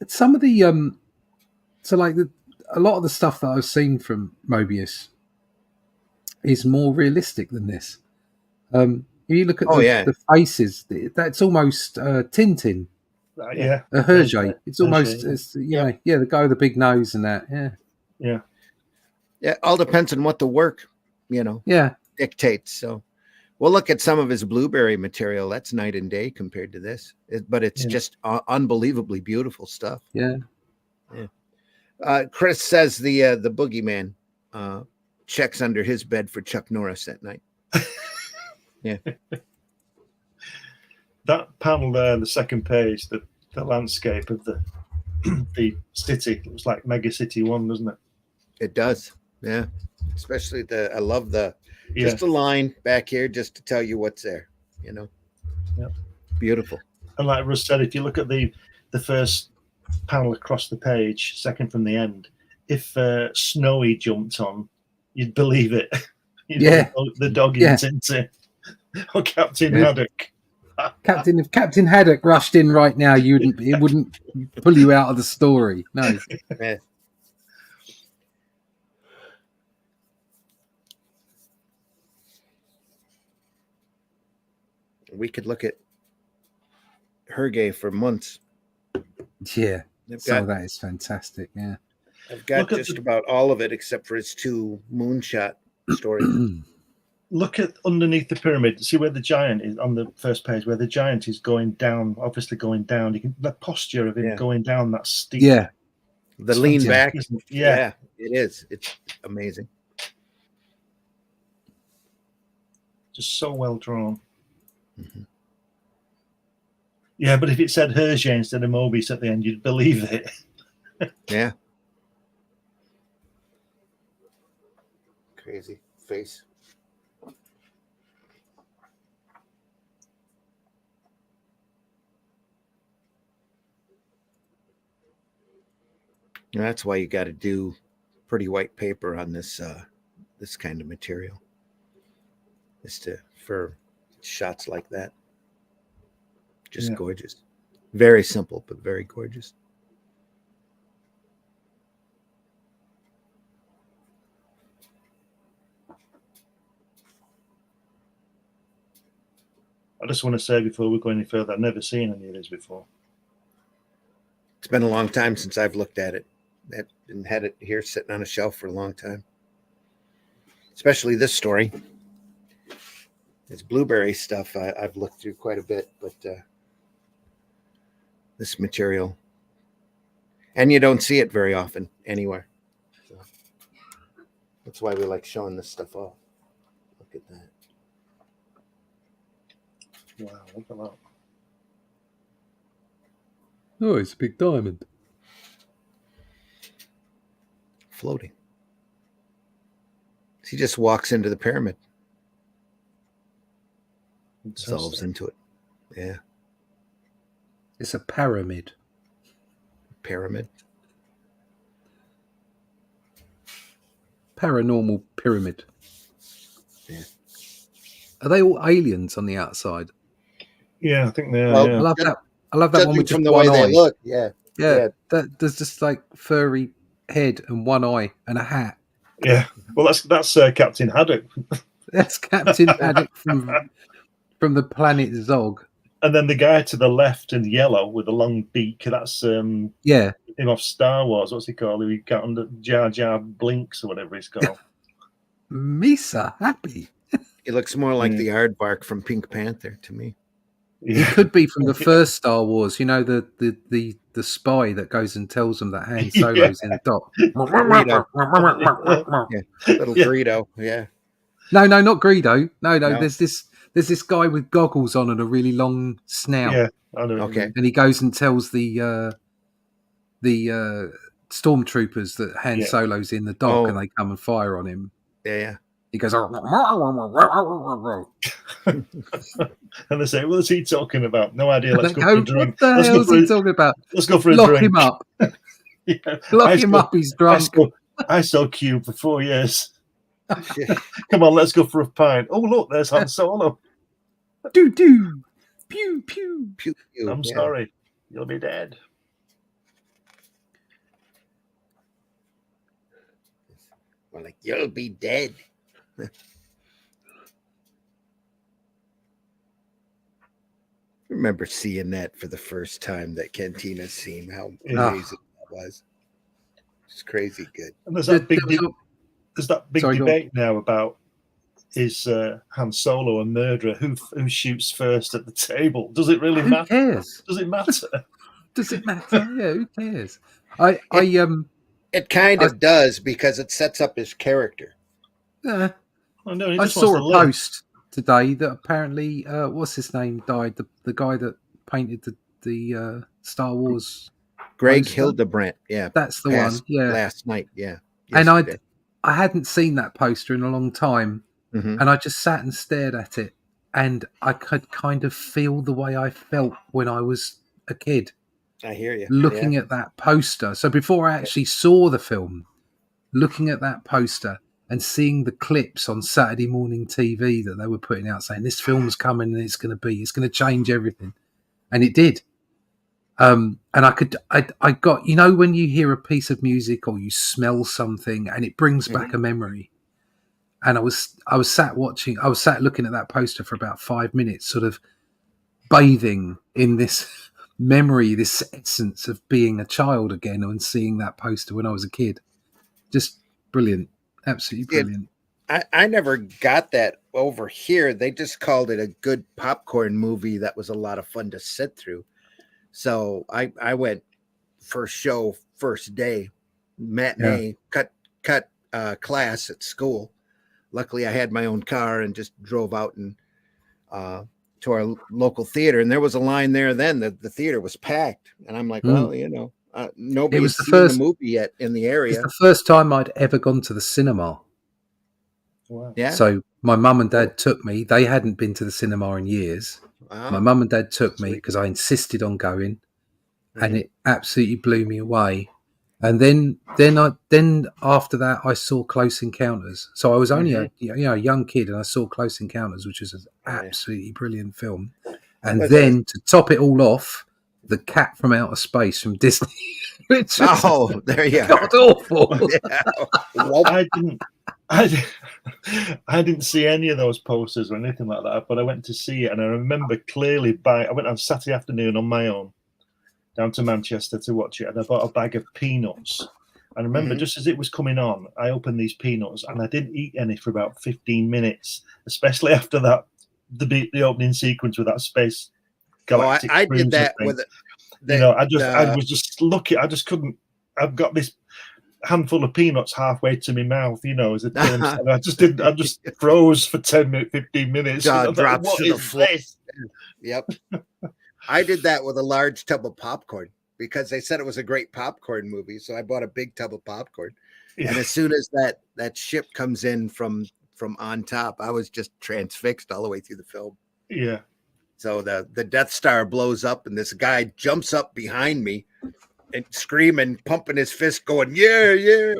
Some of the so like a lot of the stuff that I've seen from Moebius is more realistic than this. If you look at the faces, that's almost Tintin, Yeah, Hergé. It's almost yeah. the guy with the big nose and that. Yeah. All depends on what the work, dictates. So we'll look at some of his blueberry material. That's night and day compared to this, but it's just unbelievably beautiful stuff. Yeah. Chris says the boogeyman checks under his bed for Chuck Norris at night. Yeah. That panel there, the second page, the landscape of the city, it was like Mega City 1, doesn't it? It does. Yeah. Especially I love just a line back here just to tell you what's there, Yeah. Beautiful. And like Russ said, if you look at the first panel across the page, second from the end, if Snowy jumped on, you'd believe it. The dog in Tintin or Captain Haddock. If Captain Haddock rushed in right now, it wouldn't pull you out of the story. No. Yeah. We could look at Hergé for months. Yeah, some of that is fantastic. Yeah, I've got just about all of it except for his 2 moonshot stories. Look at underneath the pyramid. See where the giant is on the first page, where the giant is going down, obviously going down. You can the posture of him going down that steep. Yeah, the lean back. Yeah, it is. It's amazing. Just so well drawn. Mm-hmm. Yeah, but if it said Hergé instead of Moebius at the end, you'd believe it. Yeah. Crazy face. That's why you got to do pretty white paper on this this kind of material. For shots like that. Just gorgeous. Very simple, but very gorgeous. I just want to say before we go any further, I've never seen any of this before. It's been a long time since I've looked at it. And had it here sitting on a shelf for a long time. Especially this story. It's blueberry stuff I've looked through quite a bit, but this material, and you don't see it very often anywhere. So that's why we like showing this stuff off. Look at that. Wow, look at that. Oh, it's a big diamond. Floating. He just walks into the pyramid. Dissolves into it. Yeah. It's a pyramid. Pyramid. Paranormal pyramid. Yeah. Are they all aliens on the outside? Yeah, I think they are. Well, yeah. I love that one with from just the one way eye. they look. Yeah. There's just like furry head and one eye and a hat. Yeah. Well, that's Captain Haddock. That's Captain Haddock from the planet Zog. And then the guy to the left in yellow with a long beak, that's him off Star Wars. What's he called? He got under Jar Jar Blinks or whatever he's called. Misa Happy. He looks more like the aardvark from Pink Panther to me. Yeah. He could be from the first Star Wars, the spy that goes and tells them that Han Solo's in the dock. Little Greedo, No, not Greedo. No. There's this guy with goggles on and a really long snout. Yeah, I know. Okay. And he goes and tells the stormtroopers that Han Solo's in the dock and they come and fire on him. Yeah. He goes, and they say, "What is he talking about?" No idea. Let's go for a drink. What the hell is he talking about? Let's go for a drink. Lock him up. Lock him up. He's drunk. I saw Cube for 4 years. Come on, let's go for a pint. Oh, look, there's Han Solo. Do pew pew. Pew, pew. I'm sorry, you'll be dead. Or like, you'll be dead. Remember seeing that for the first time, that cantina scene, how amazing that was. It's crazy good. And there's that big Sorry, debate now about is Han Solo a murderer? Who shoots first at the table? Does it really matter? Who cares? Does it matter? Does it matter? Yeah, who cares? It kind of does, because it sets up his character. Yeah. Oh, no, I saw a post today that apparently, what's his name died? The guy that painted the Star Wars. Greg poster. Hildebrandt. Yeah, that's the one. Yeah, last night. Yeah, yesterday. And I hadn't seen that poster in a long time, mm-hmm. and I just sat and stared at it, and I could kind of feel the way I felt when I was a kid. I hear you. Looking at that poster. So before I actually saw the film, looking at that poster and seeing the clips on Saturday morning TV that they were putting out saying this film's coming and it's going to change everything. And it did. And I got, you know, when you hear a piece of music or you smell something and it brings back a memory. And I was sat looking at that poster for about 5 minutes, sort of bathing in this memory, this essence of being a child again and seeing that poster when I was a kid. Just brilliant. Absolutely brilliant. I never got that over here. They just called it a good popcorn movie that was a lot of fun to sit through. So I went first show, first day, matinee, cut class at school. Luckily, I had my own car and just drove out and to our local theater. And there was a line there then. The theater was packed. And I'm like, well, you know, nobody's seen the movie yet in the area. It's the first time I'd ever gone to the cinema. Wow. Yeah. So my mum and dad took me. They hadn't been to the cinema in years. Wow. My mum and dad took me because I insisted on going, and it absolutely blew me away. And then after that, I saw Close Encounters. So I was only a young kid, and I saw Close Encounters, which was an absolutely brilliant film. And then to top it all off, The Cat from Outer Space from Disney. Which was there you are. God awful. I didn't see any of those posters or anything like that, but I went to see it, and I remember clearly I went on Saturday afternoon on my own down to Manchester to watch it, and I bought a bag of peanuts. And I remember just as it was coming on, I opened these peanuts, and I didn't eat any for about 15 minutes, especially after that the opening sequence with that space galactic. I did that with I was just looking. I just couldn't. I've got this handful of peanuts halfway to my mouth, as a film. And I just froze for 10 minutes, 15 minutes. Jaw drops to the floor. Yep. I did that with a large tub of popcorn because they said it was a great popcorn movie. So I bought a big tub of popcorn. Yeah. And as soon as that ship comes in from on top, I was just transfixed all the way through the film. Yeah. So the Death Star blows up and this guy jumps up behind me and screaming, pumping his fist, going, yeah, yeah.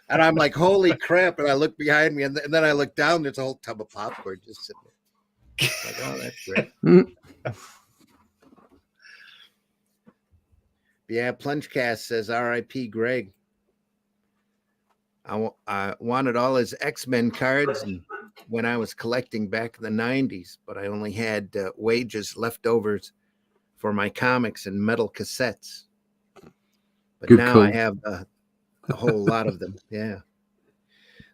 And I'm like, holy crap. And I look behind me and then I look down, there's a whole tub of popcorn just sitting there. Like, oh, that's great. Yeah, Plungecast says R.I.P. Greg. I wanted all his X-Men cards when I was collecting back in the 90s, but I only had wages leftovers for my comics and metal cassettes. But now I have a whole lot of them. Yeah.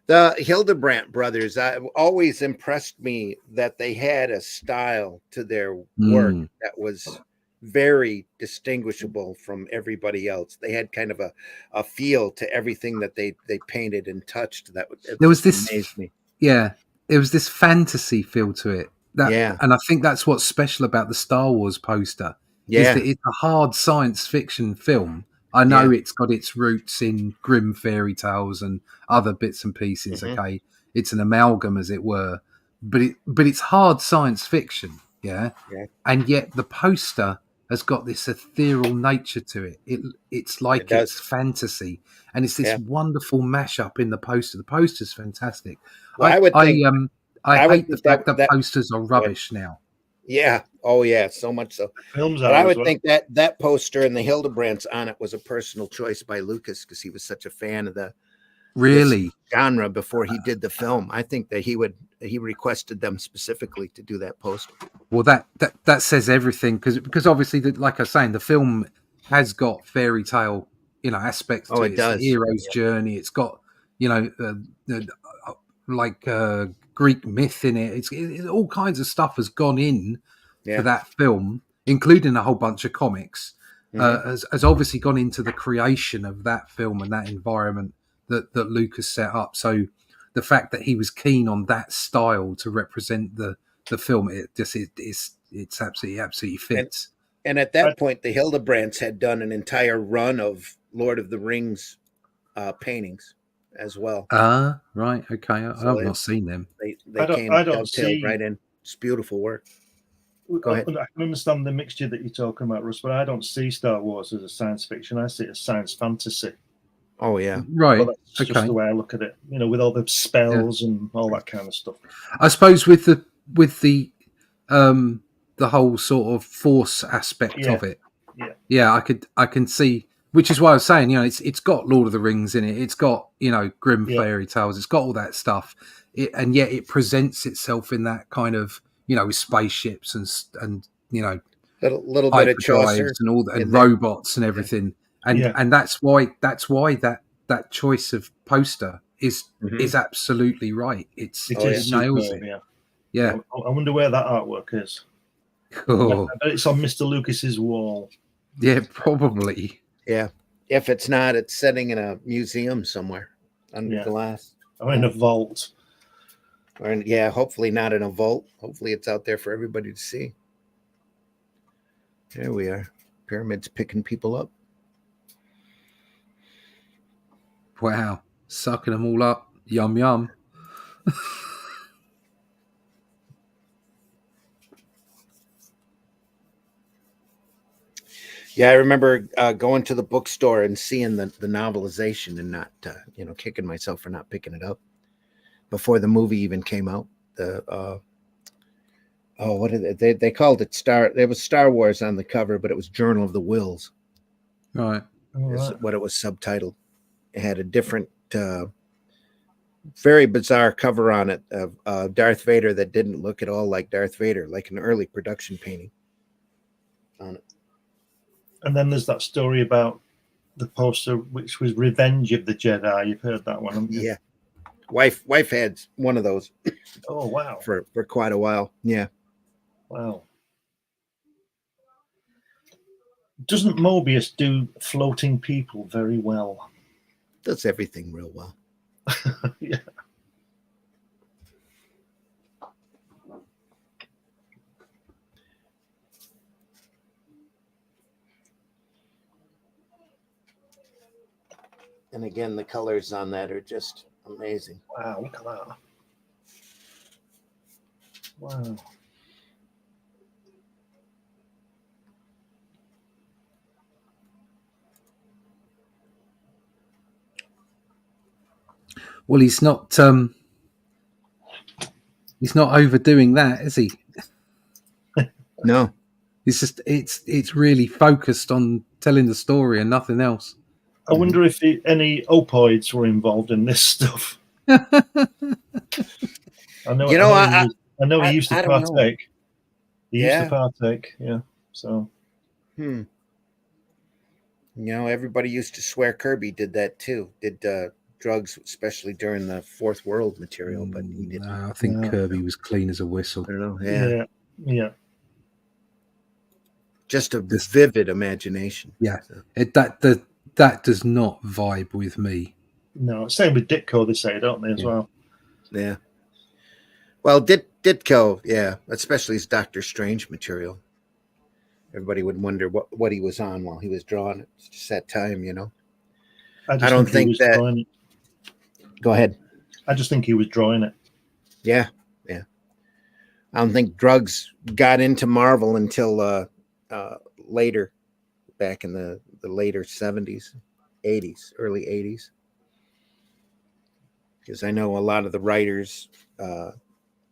The Hildebrandt brothers, always impressed me that they had a style to their work that was very distinguishable from everybody else. They had kind of a feel to everything that they painted and touched. There was this amazed me. Yeah, it was this fantasy feel to it. And I think that's what's special about the Star Wars poster. Yeah, is that it's a hard science fiction film. I know it's got its roots in grim fairy tales and other bits and pieces. Okay, it's an amalgam, as it were, but it's hard science fiction. Yeah, and yet the poster has got this ethereal nature to it. It's like it's fantasy, and it's this wonderful mashup in the poster. The poster's fantastic. Well, I hate the fact that posters are rubbish now. Yeah. Oh, yeah. So much so. Films but I would think that poster and the Hildebrandts on it was a personal choice by Lucas because he was such a fan of Really? genre before he did the film. I think that he requested them specifically to do that poster. Well, that says everything, because obviously, like I was saying, the film has got fairy tale, aspects Oh, to it it. It's the does. hero's journey. It's got, the, like Greek myth in it. It's all kinds of stuff has gone in Yeah. to that film, including a whole bunch of comics. Has obviously gone into the creation of that film and that environment that Lucas set up. So the fact that he was keen on that style to represent the film, it's absolutely fits. And at that point, the Hildebrands had done an entire run of Lord of the Rings paintings as well. Right, okay. I've not seen them. They came dovetailed right in. It's beautiful work. Go ahead. I can understand the mixture that you're talking about, Russ, but I don't see Star Wars as a science fiction. I see it as science fantasy. Oh yeah, right. Well, that's just the way I look at it. With all the spells and all that kind of stuff. I suppose with the whole sort of force aspect of it. Yeah, I can see, which is why I was saying, it's got Lord of the Rings in it. It's got, grim fairy tales. It's got all that stuff. And yet it presents itself in that kind of, with spaceships and little bit of Chaucer and all that, and robots and everything. And that's why that choice of poster is absolutely right. It nails it. Yeah. I wonder where that artwork is. Cool. I bet it's on Mr. Lucas's wall. Yeah, probably. Yeah. If it's not, it's sitting in a museum somewhere under glass. Or in a vault. Hopefully not in a vault. Hopefully it's out there for everybody to see. There we are. Pyramids picking people up. Wow. Sucking them all up. Yum, yum. Yeah, I remember going to the bookstore and seeing the novelization and not, kicking myself for not picking it up before the movie even came out. What did they called it? There was Star Wars on the cover, but it was Journal of the Wills. Right. Is what it was subtitled. It had a different, very bizarre cover on it of Darth Vader that didn't look at all like Darth Vader, like an early production painting on it. And then there's that story about the poster, which was Revenge of the Jedi. You've heard that one, haven't you? Yeah. Wife had one of those. Oh, wow. For quite a while. Yeah. Wow. Doesn't Moebius do floating people very well? Does everything real well. Yeah. And again, the colors on that are just amazing. Wow, look at that. Wow. Well, he's not overdoing that, is he? No. It's just it's really focused on telling the story and nothing else. I wonder if any opioids were involved in this stuff. I know he used to partake. He used to partake, yeah. So. Everybody used to swear Kirby did that too. Did drugs, especially during the Fourth World material, but he didn't. No, I think Kirby was clean as a whistle. I don't know. Yeah. Just a vivid imagination. Yeah, that does not vibe with me. No, same with Ditko, they say, don't they, as well? Yeah. Well, Ditko, especially his Doctor Strange material. Everybody would wonder what he was on while he was drawing it. It's just that time, I don't think that. Go ahead. I just think he was drawing it. Yeah. I don't think drugs got into Marvel until later, back in the later 70s, 80s, early 80s. Because I know a lot of the writers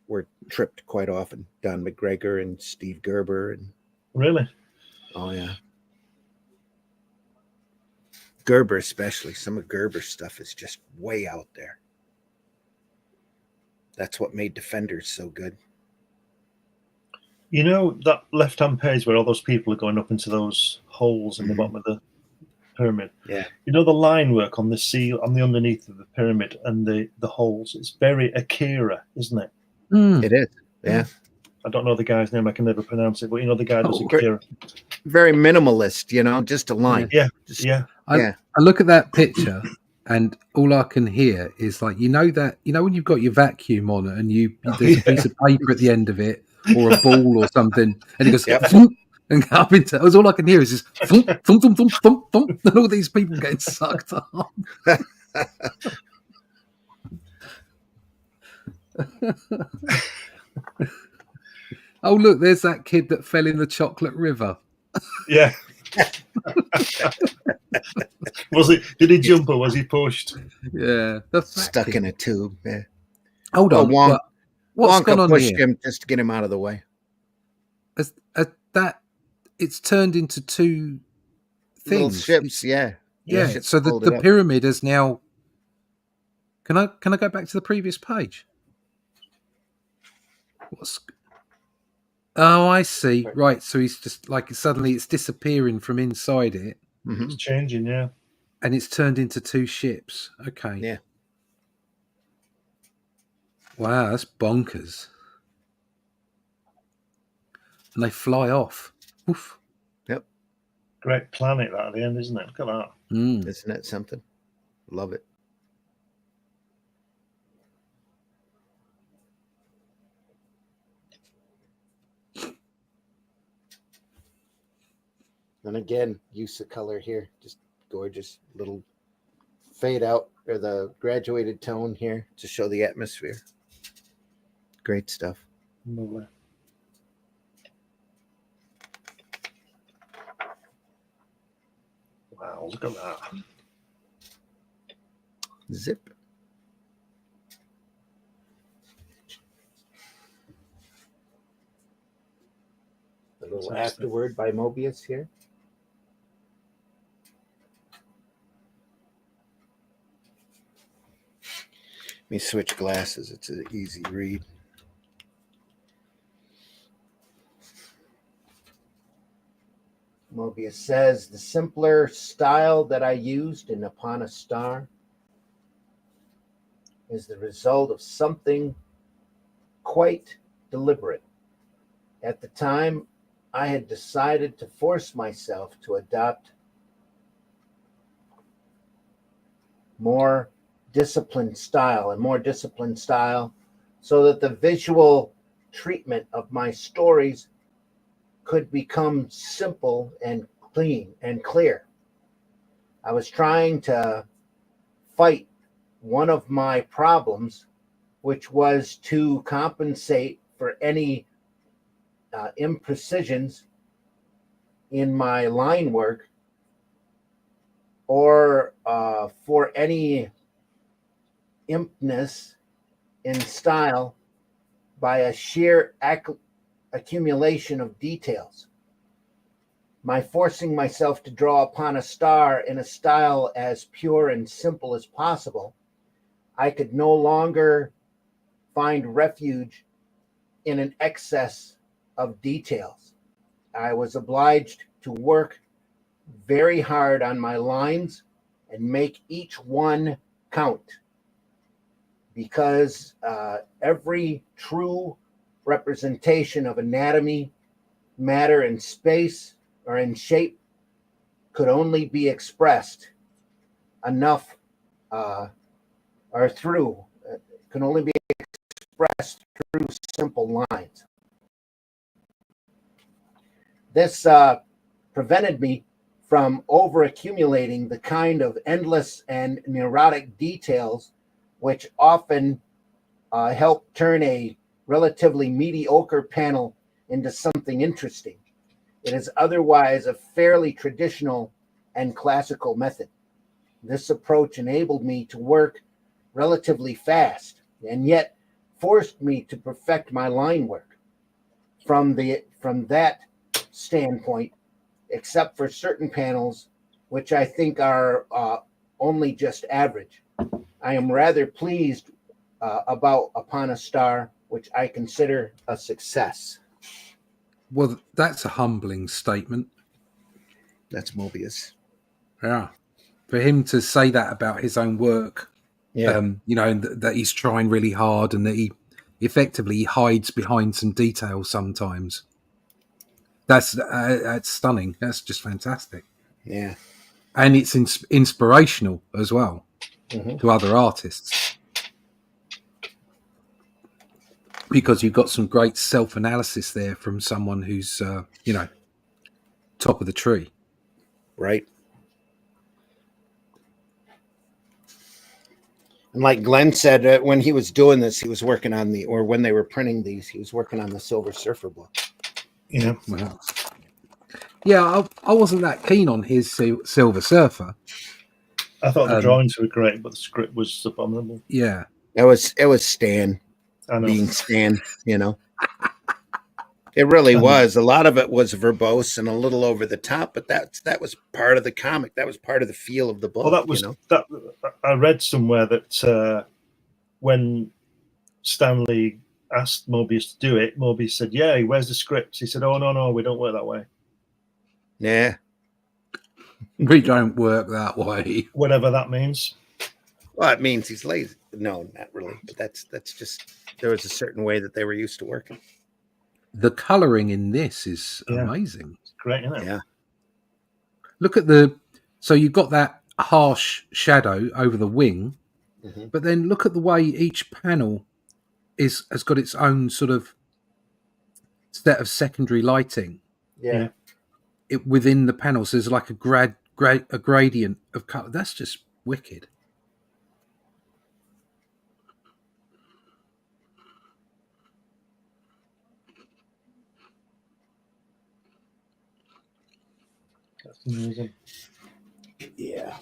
were tripped quite often. Don McGregor and Steve Gerber. Really? Oh, yeah. Gerber, especially. Some of Gerber's stuff is just way out there. That's what made Defenders so good. You know that left-hand page where all those people are going up into those holes in the bottom of the pyramid? Yeah. You know the line work on the seal, on the underneath of the pyramid and the holes? It's very Akira, isn't it? It is. Yeah. I don't know the guy's name. I can never pronounce it. But you know the guy does Oh, Akira. Very minimalist, just a line. Yeah. Just, Yeah. I look at that picture and all I can hear is like, that, when you've got your vacuum on it and there's a piece of paper at the end of it or a ball or something, and it goes, thump, and up into, that's all I can hear is just thump, thump, thump, thump, thump, thump, and all these people getting sucked up. Oh, look, there's that kid that fell in the chocolate river. Yeah. Did he jump or was he pushed? Yeah. Stuck in a tube. Yeah. Hold on. What's Wonka gone on pushed here? him just to get him out of the way. It's turned into two Little things. ships, yeah. Yeah. So the pyramid is now. Can I go back to the previous page? Oh, I see. Right. So he's just like suddenly it's disappearing from inside it. Mm-hmm. It's changing, yeah. And it's turned into two ships. Okay. Yeah. Wow, that's bonkers. And they fly off. Oof. Yep. Great planet that at the end, isn't it? Look at that. Isn't that something? Love it. And again, use of color here. Just gorgeous little fade out or the graduated tone here to show the atmosphere. Great stuff. Lovely. Wow, look at that. Zip. A little afterword by Moebius here. Let me switch glasses. It's an easy read. Moebius says, the simpler style that I used in Upon a Star is the result of something quite deliberate. At the time, I had decided to force myself to adopt more disciplined style so that the visual treatment of my stories could become simple and clean and clear. I was trying to fight one of my problems, which was to compensate for any imprecisions in my line work or for any impness in style by a sheer accumulation of details. My forcing myself to draw Upon a Star in a style as pure and simple as possible, I could no longer find refuge in an excess of details. I was obliged to work very hard on my lines and make each one count, because every true representation of anatomy, matter, and space or in shape could only be expressed enough can only be expressed through simple lines. This prevented me from over-accumulating the kind of endless and neurotic details which often help turn a relatively mediocre panel into something interesting. It is otherwise a fairly traditional and classical method. This approach enabled me to work relatively fast and yet forced me to perfect my line work. From that standpoint, except for certain panels which I think are only just average. I am rather pleased about Upon a Star, which I consider a success. Well, that's a humbling statement. That's Moebius. Yeah. For him to say that about his own work, you know, that he's trying really hard and that he effectively hides behind some detail sometimes. That's stunning. That's just fantastic. Yeah. And it's inspirational as well to other artists. Because you've got some great self-analysis there from someone who's, you know, top of the tree. Right. And like Glenn said, when he was doing this, he was working on when they were printing these, he was working on the Silver Surfer book. Yeah. Wow. Yeah, I wasn't that keen on his Silver Surfer. I thought the drawings were great, but the script was abominable. Yeah. It was Stan being Stan, you know. It really was. A lot of it was verbose and a little over the top, but that was part of the comic. That was part of the feel of the book. Well, that was that. I read somewhere that when Stanley asked Moebius to do it, Moebius said, "Yeah, where's the script?" He said, "Oh no, we don't work that way." Yeah, we don't work that way. Whatever that means. Well, it means he's lazy. No, not really. But that's just there was a certain way that they were used to working. The colouring in this is amazing. It's great, isn't it? Yeah. Look at so you've got that harsh shadow over the wing, but then look at the way each panel has got its own sort of set of secondary lighting. Yeah. Within the panels, there's like a gradient of colour. That's just wicked. That's amazing. Yeah,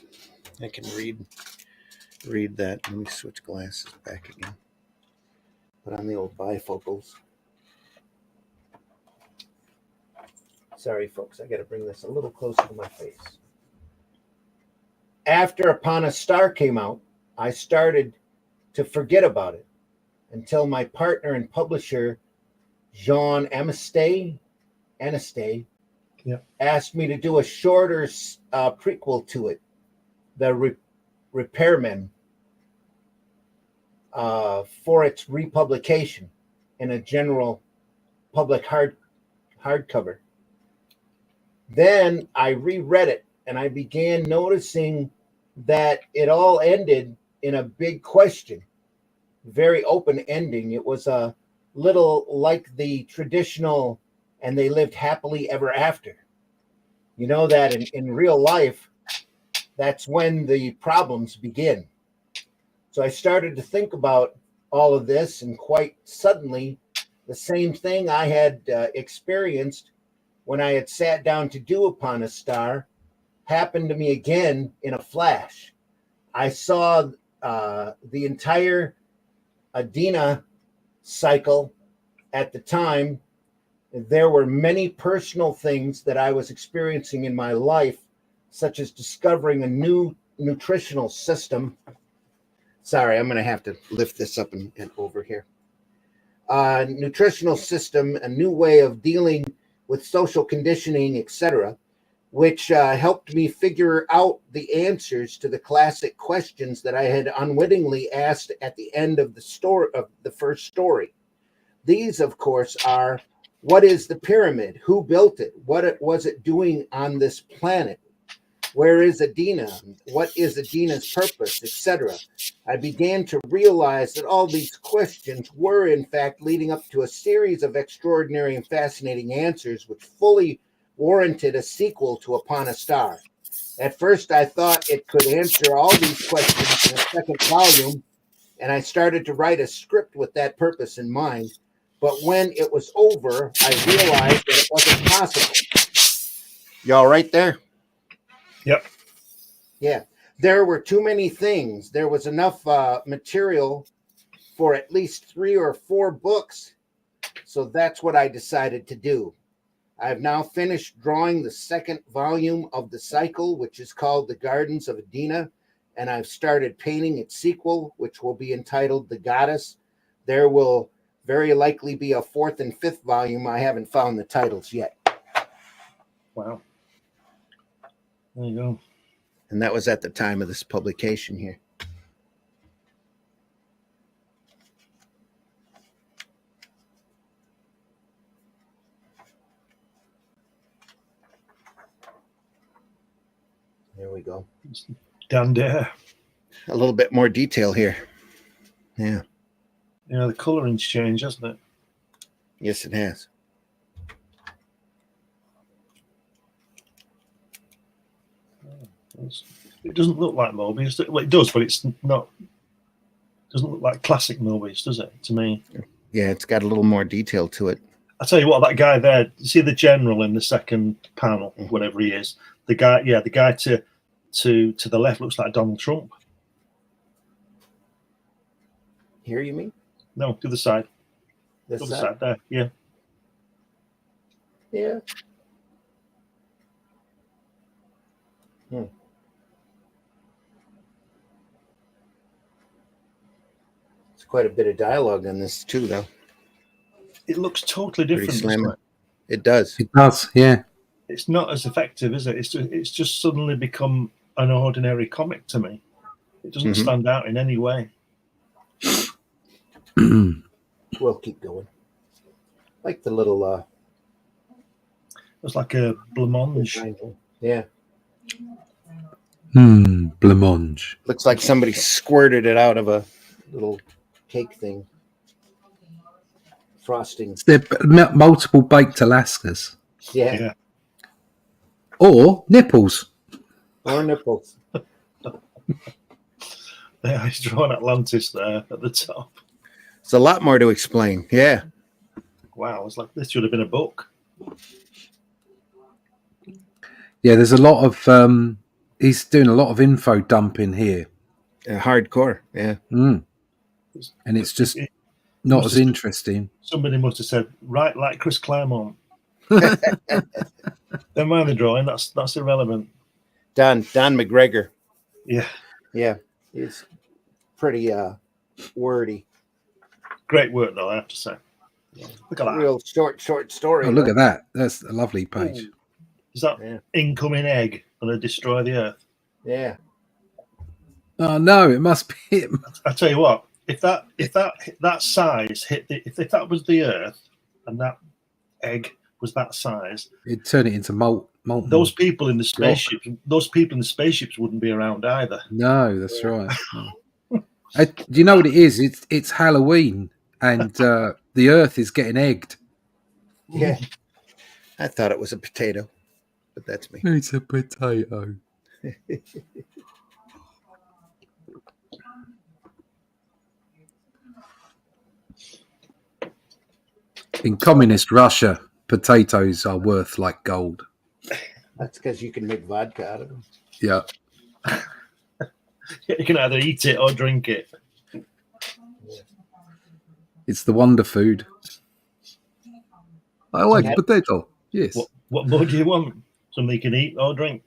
I can read that. Let me switch glasses back again. Put on the old bifocals. Sorry, folks, I got to bring this a little closer to my face. After Upon a Star came out, I started to forget about it until my partner and publisher, Jean Anastay, asked me to do a shorter prequel to it, The Repairmen, for its republication in a general public hardcover. Then I reread it and I began noticing that it all ended in a big question, very open ending. It was a little like the traditional "and they lived happily ever after." You know that in real life, that's when the problems begin. So I started to think about all of this, and quite suddenly, the same thing I had experienced when I had sat down to do Upon a Star happened to me again in a flash. I saw the entire Adina cycle at the time. There were many personal things that I was experiencing in my life, such as discovering a new nutritional system. Sorry, I'm going to have to lift this up and over here. Nutritional system, a new way of dealing with social conditioning, etc., which helped me figure out the answers to the classic questions that I had unwittingly asked at the end of the story, of the first story. These, of course, are: what is the pyramid? Who built it? What was it doing on this planet? Where is Adina? What is Adina's purpose, etc.? I began to realize that all these questions were, in fact, leading up to a series of extraordinary and fascinating answers which fully warranted a sequel to Upon a Star. At first, I thought it could answer all these questions in a second volume, and I started to write a script with that purpose in mind. But when it was over, I realized that it wasn't possible. Y'all right there? Yep. Yeah. There were too many things. There was enough material for at least 3 or 4 books. So that's what I decided to do. I have now finished drawing the second volume of the cycle, which is called The Gardens of Edina, and I've started painting its sequel, which will be entitled The Goddess. There will very likely be a fourth and fifth volume. I haven't found the titles yet. Wow. There you go. And that was at the time of this publication here. There we go. Down there. A little bit more detail here. Yeah. Yeah, the coloring's changed, hasn't it? Yes, it has. It doesn't look like Moebius. Well, it does, but it's not. Doesn't look like classic Moebius, does it? To me. Yeah, it's got a little more detail to it. I tell you what, that guy there. See the general in the second panel, whatever he is. The guy, yeah, the guy to the left looks like Donald Trump. Here, you mean? No, to the side. This To the side there. Yeah. Yeah. It's quite a bit of dialogue on this too, though. It looks totally Pretty different. slim. doesn't it? It does. It does, yeah. It's not as effective, is it? It's just suddenly become an ordinary comic to me. It doesn't stand out in any way. We'll keep going. Like the little It's like a blancmange. yeah. Blancmange. Looks like somebody squirted it out of a little cake thing. Frosting. They're multiple baked Alaskas. Yeah. Yeah. Or nipples. Or nipples. Yeah, he's drawn Atlantis there at the top. It's a lot more to explain. Yeah. Wow, it's like this should have been a book. Yeah, there's a lot of he's doing a lot of info dumping here. Hardcore. Yeah. And it's just not as interesting. Somebody must have said, right, like Chris Claremont. Never mind the drawing, that's irrelevant. Don McGregor. Yeah. Yeah. He's pretty wordy. Great work though, I have to say. Yeah. Look at that. Real short story. Oh, look at that. That's a lovely page. Ooh. Is that incoming egg going to destroy the Earth? Yeah. Oh no, it must be him. I tell you what, if that size hit if that was the Earth and that egg was that size, It'd turn it into molten. those people in the spaceships wouldn't be around either. No, that's right. Do you know what it is? It's Halloween and the Earth is getting egged. Yeah. I thought it was a potato, but that's me. It's a potato. In communist Russia, potatoes are worth like gold. That's because you can make vodka out of them. Yeah. You can either eat it or drink it. It's the wonder food. I like potato. Yes. What more do you want? Something you can eat or drink.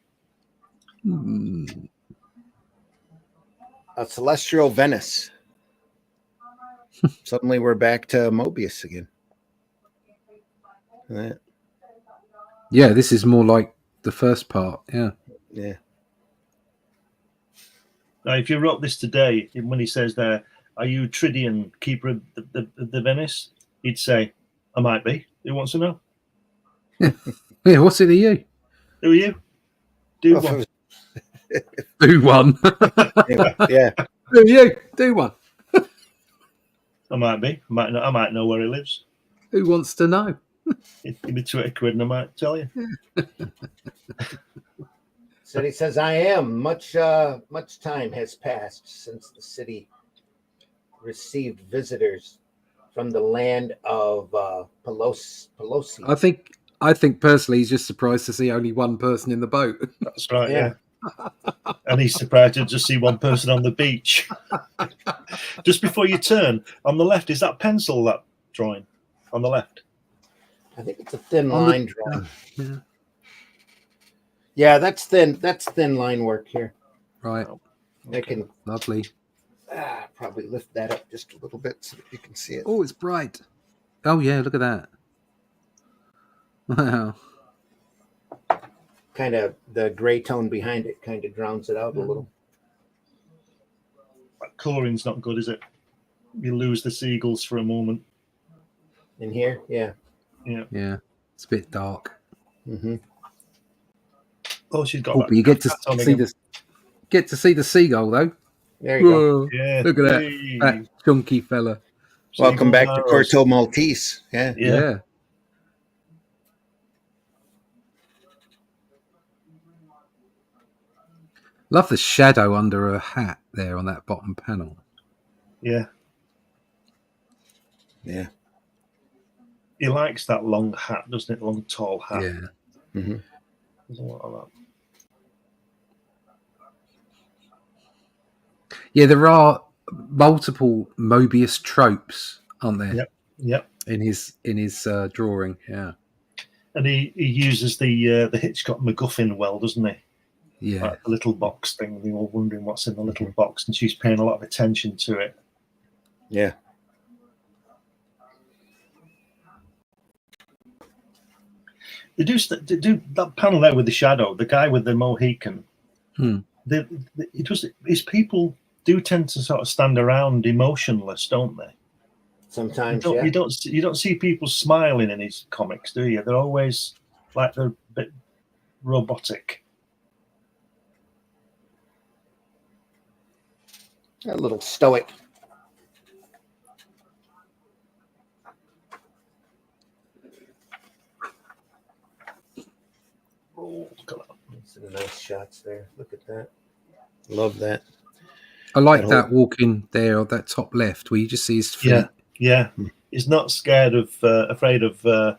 A celestial Venice. Suddenly we're back to Moebius again. Yeah, this is more like the first part. Yeah. Yeah. Now, if you wrote this today, when he says there, "Are you Tridian, keeper of the Venice?" He'd say, "I might be. Who wants to know?" Yeah. What's it to you? Who are you? Do one. Do one. Yeah. Who are you? Do one. I might be. I might know where he lives. Who wants to know? Give me 20 quid and I might tell you. So he says, I am. Much time has passed since the city received visitors from the land of Pelosi. I think personally he's just surprised to see only one person in the boat. That's right, yeah. And he's surprised to just see one person on the beach. Just before you turn, on the left, is that pencil, that drawing? On the left? I think it's a thin On line the- drawing. Yeah. Yeah, that's thin. That's thin line work here. Right. I can Lovely. probably lift that up just a little bit so that you can see it. Oh, it's bright. Oh yeah, look at that. Wow. Kind of the gray tone behind it kind of drowns it out a little. That coloring's not good, is it? You lose the seagulls for a moment. In here, yeah. Yeah. It's a bit dark. Mm-hmm. Oh, she's got. Oh, that but you get to hat on see again. the seagull though. There you go. Whoa. Yeah. Look at Hey. that chunky fella. Welcome Seagull back to arrows. Corto Maltese. Yeah. Yeah. Love the shadow under her hat there on that bottom panel. Yeah. Yeah. He likes that long hat, doesn't it? Long, tall hat. Yeah. Mm-hmm. There's a lot of that. Yeah, there are multiple Moebius tropes, aren't there? Yep. Yep. In his drawing, yeah. And he uses the Hitchcock MacGuffin well, doesn't he? Yeah. Like the little box thing. They're all wondering what's in the little box, and she's paying a lot of attention to it. Yeah. They do that panel there with the shadow. The guy with the Mohican. His people do tend to sort of stand around emotionless, don't they? Sometimes, You don't see people smiling in his comics, do you? They're always like they're a bit robotic. A little stoic. Oh, look at that. Some nice shots there. Look at that. Love that. I like that walking there or that top left where you just see his feet. Yeah. He's not scared of, afraid of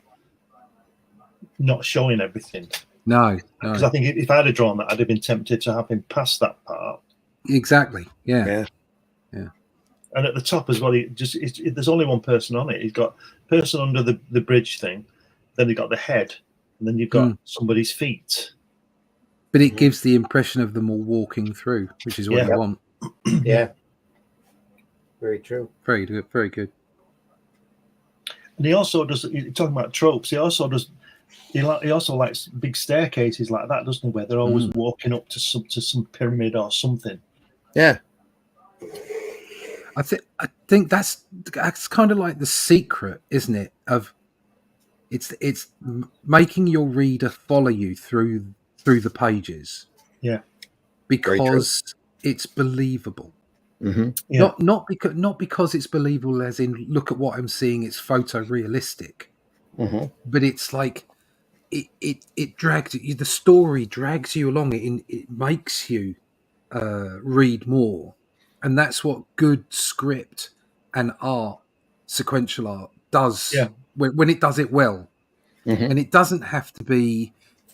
not showing everything. No. Because I think if I'd have drawn that, I'd have been tempted to have him past that part. Exactly. Yeah. Yeah. And at the top as well, there's only one person on it. He's got a person under the bridge thing, then you've got the head, and then you've got somebody's feet. But it gives the impression of them all walking through, which is what you want. Yeah. Very true. Very good. Very good. And he also does. You're talking about tropes. He also does. He also likes big staircases like that, doesn't he? Where they're always walking up to some pyramid or something. Yeah. I think that's kind of like the secret, isn't it? Of it's making your reader follow you through the pages. Yeah. Because it's believable. Mm-hmm. Yeah. Not because it's believable as in look at what I'm seeing, it's photorealistic. Mm-hmm. But it's like it drags you, the story drags you along, it makes you read more. And that's what good script and art, sequential art, does when it does it well. Mm-hmm. And it doesn't have to be,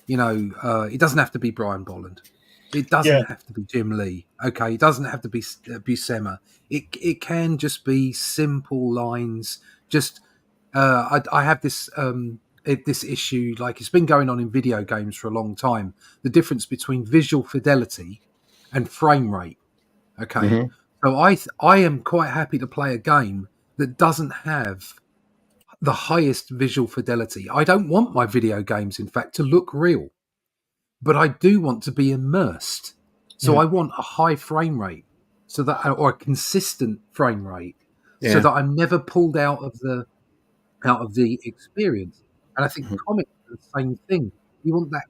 it doesn't have to be Brian Bolland. It doesn't have to be Jim Lee. Okay, it doesn't have to be Buscema. It can just be simple lines. Just I have this this issue, like it's been going on in video games for a long time. The difference between visual fidelity and frame rate. Okay, Mm-hmm. so I am quite happy to play a game that doesn't have the highest visual fidelity. I don't want my video games, in fact, to look real, but I do want to be immersed. So I want a high frame rate, or a consistent frame rate, so that I'm never pulled out of the experience. And I think comics are the same thing. You want that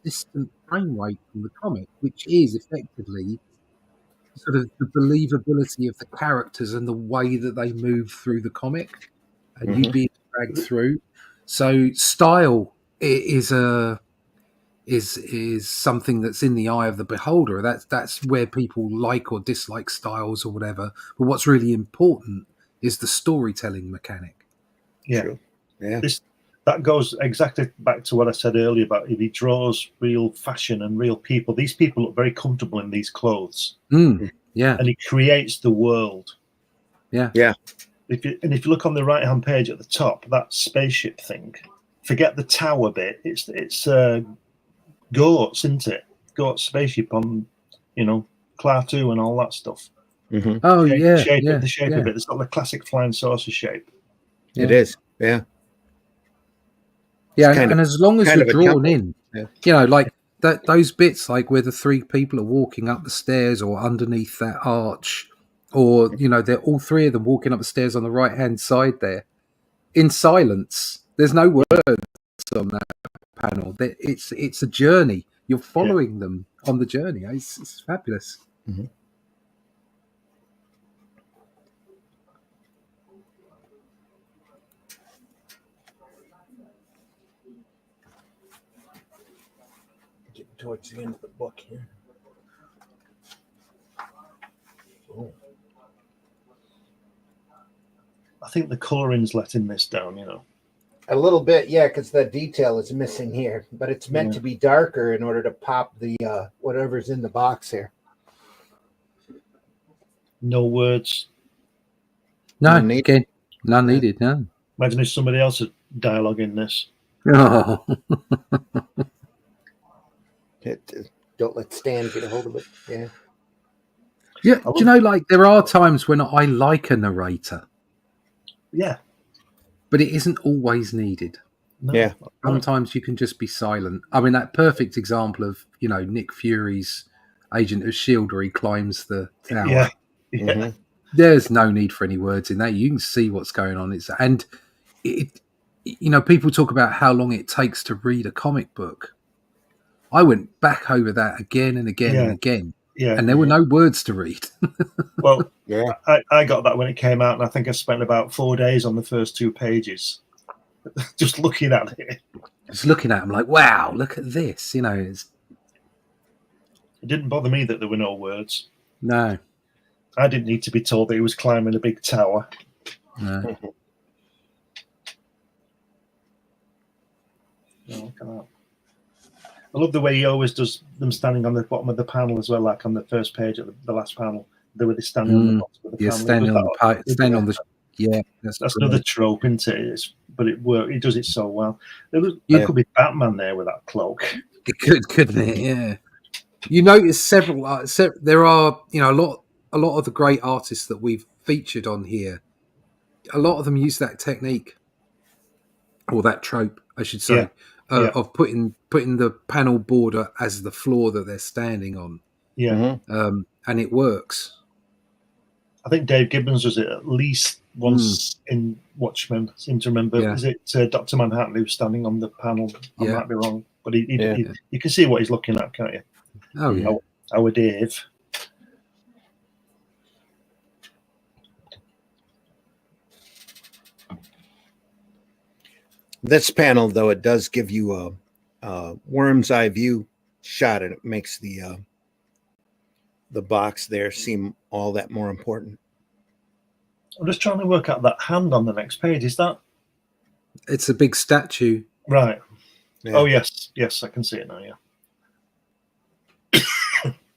consistent frame rate from the comic, which is effectively sort of the believability of the characters and the way that they move through the comic, and you being dragged through. So style is something that's in the eye of the beholder. That's where people like or dislike styles or whatever. But what's really important is the storytelling mechanic. Yeah. True. Yeah. That goes exactly back to what I said earlier about if he draws real fashion and real people. These people look very comfortable in these clothes. Yeah. And he creates the world. Yeah. Yeah. If you look on the right-hand page at the top, that spaceship thing, forget the tower bit. It's goats, isn't it? Goat spaceship on, Klaatu and all that stuff. Mm-hmm. Oh yeah, Shape yeah, the shape yeah. of it. It's got the classic flying saucer shape. It is. Yeah. Yeah, kind and as long as kind you're of a drawn temple. in, Yeah. like those bits, like where the three people are walking up the stairs or underneath that arch, or they're all three of them walking up the stairs on the right hand side there in silence. There's no words on that panel. It's a journey. You're following them on the journey. It's fabulous. Mm-hmm. Getting towards the end of the book here. Oh. I think the coloring's letting this down. A little bit, yeah, because the detail is missing here, but it's meant to be darker in order to pop the whatever's in the box here. No words. None needed. No. Imagine if somebody else had dialogue in this. Oh. Don't let Stan get a hold of it. Yeah. Yeah, do you know, like there are times when I like a narrator. Yeah. But it isn't always needed. No. Yeah. Sometimes you can just be silent. I mean, that perfect example of, Nick Fury's Agent of S.H.I.E.L.D. where he climbs the tower. Yeah. Mm-hmm. There's no need for any words in that. You can see what's going on. People talk about how long it takes to read a comic book. I went back over that again and again and again. Yeah. And there were no words to read. Well, yeah. I got that when it came out, and I think I spent about 4 days on the first 2 pages just looking at it. Just looking at them like, wow, look at this. It didn't bother me that there were no words. No. I didn't need to be told that he was climbing a big tower. No. Look at that. I love the way he always does them standing on the bottom of the panel as well, like on the first page of the last panel. They were standing on the bottom of the panel. Standing on the. Yeah, that's another trope, isn't it? But it works. He does it so well. There could be Batman there with that cloak. It could, couldn't it? Yeah. You notice several. There are, a lot of the great artists that we've featured on here. A lot of them use that technique, or that trope, I should say, of putting the panel border as the floor that they're standing on. Yeah, and it works. I think Dave Gibbons does it at least once in Watchmen. I seem to remember. Yeah. Is it Dr. Manhattan who's standing on the panel? I might be wrong, but you can see what he's looking at, can't you? Oh yeah. Our Dave. This panel, though, it does give you a worm's eye view shot, and it makes the box there seem all that more important. I'm just trying to work out that hand on the next page. Is that? It's a big statue. Right. Yeah. Oh yes, I can see it now. Yeah.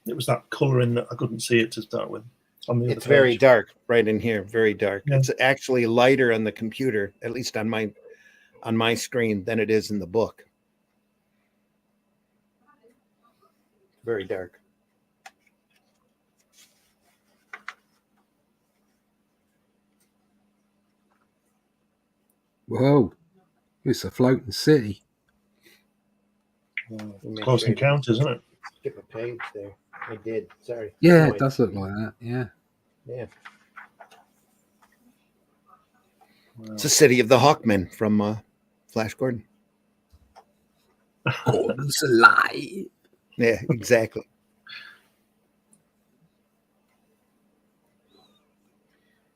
It was that colouring that I couldn't see it to start with. It's very dark right in here. Very dark. Yeah. It's actually lighter on the computer, at least on my screen, than it is in the book. Very dark. Whoa. It's a floating city. Close Encounters, isn't it? Skip a page there. I did. Sorry. Yeah, it does look like that. Yeah. Yeah. Wow. It's the city of the Hawkmen from Flash Gordon. Gordon's alive. Yeah, exactly.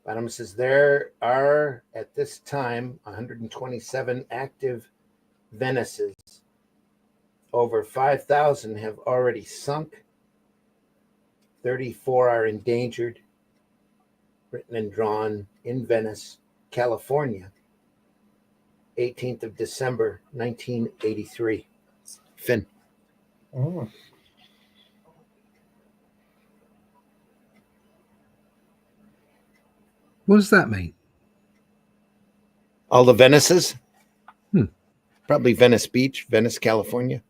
Bottom says there are at this time 127 active Venices. Over 5,000 have already sunk. 34 are endangered. Written and drawn in Venice, California, 18th of December, 1983. Finn. Oh. What does that mean? All the Venices? Probably Venice Beach, Venice, California.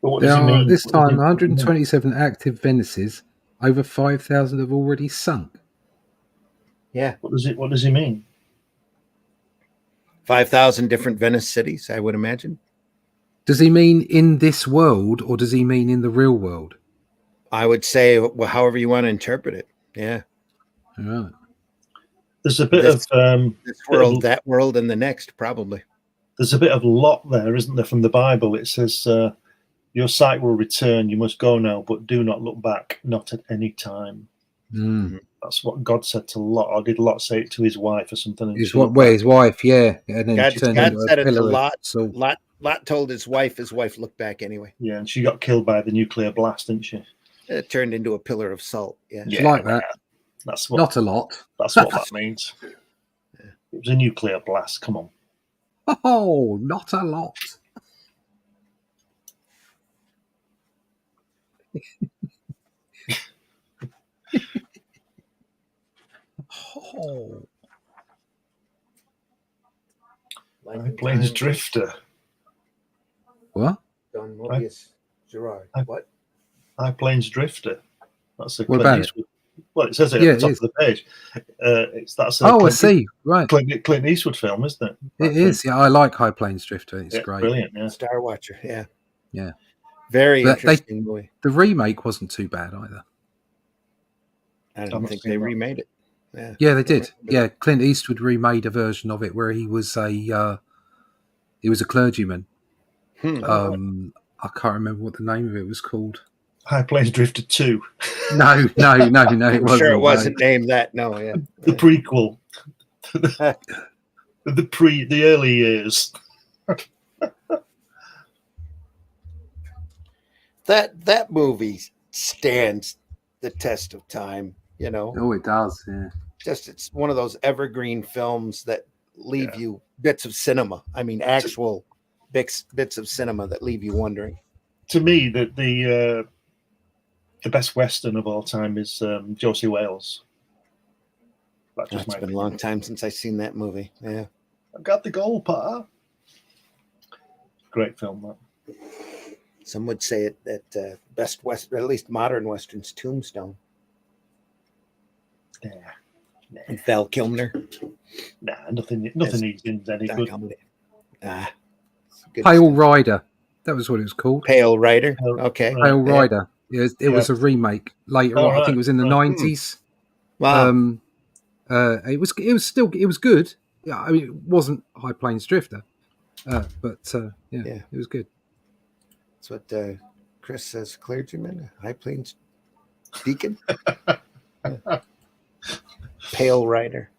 But what There does he are mean? this What does time he mean? 127 active Venices. Over 5,000 have already sunk. Yeah, What does he mean? 5,000 different Venice cities, I would imagine. Does he mean in this world, or does he mean in the real world? I would say, well, however you want to interpret it. Yeah, All right. There's a bit This- of this world, that world, and the next, probably. there's a bit of lot there, isn't there, from the Bible? It says, "Your sight will return. You must go now, but do not look back, not at any time." Mm. That's what God said to Lot. Or did Lot say it to his wife or something? And His, she looked where back? his wife, yeah, and then God turned said into it a to pillar of Lot. salt. Lot told his wife looked back anyway. Yeah, and she got killed by the nuclear blast, didn't she? It turned into a pillar of salt. Yeah. It's like that. That's what. Not a lot. That's what that means. It was a nuclear blast. Come on. Oh, not a lot. Oh. High Plains Drifter. What? Don Moebius, Gerard. What? High Plains Drifter. That's a What Clint about it? Eastwood. Well, it says it Yeah, at the top it is. of the page. That's a Oh, I see. Right. Clint Eastwood film, isn't it? It is. Yeah, I like High Plains Drifter. It's Yeah, great. brilliant. Yeah. Star Watcher. Yeah. Yeah. Very But interesting movie. The remake wasn't too bad either. I I'm don't not think seeing they that. remade it. Yeah, they did. Yeah, Clint Eastwood remade a version of it where he was a clergyman. I can't remember what the name of it was called. High Plains Drifter 2. No, it I'm wasn't. sure it no. wasn't named that. No, yeah. The prequel. The early years. That movie stands the test of time, you know. Oh, it does. Yeah. Just it's one of those evergreen films that leave you bits of cinema. I mean, actual bits of cinema that leave you wondering. To me, the best Western of all time is Josie Wales. That's just It's been a long time since I've seen that movie. Yeah. I've got the goal, Pa. Great film, that. Some would say it that best West, at least modern Westerns, Tombstone. Yeah. And Val Kilmer. Nah, nothing he's in any good. Pale Rider. That was what it was called. Pale Rider. Okay. Pale Rider. It was a remake later on. I think it was in the 90s. Wow. It was good. Yeah, I mean, it wasn't High Plains Drifter, but it was good. That's what Chris says. Clergyman, High Plains Deacon, Pale Rider.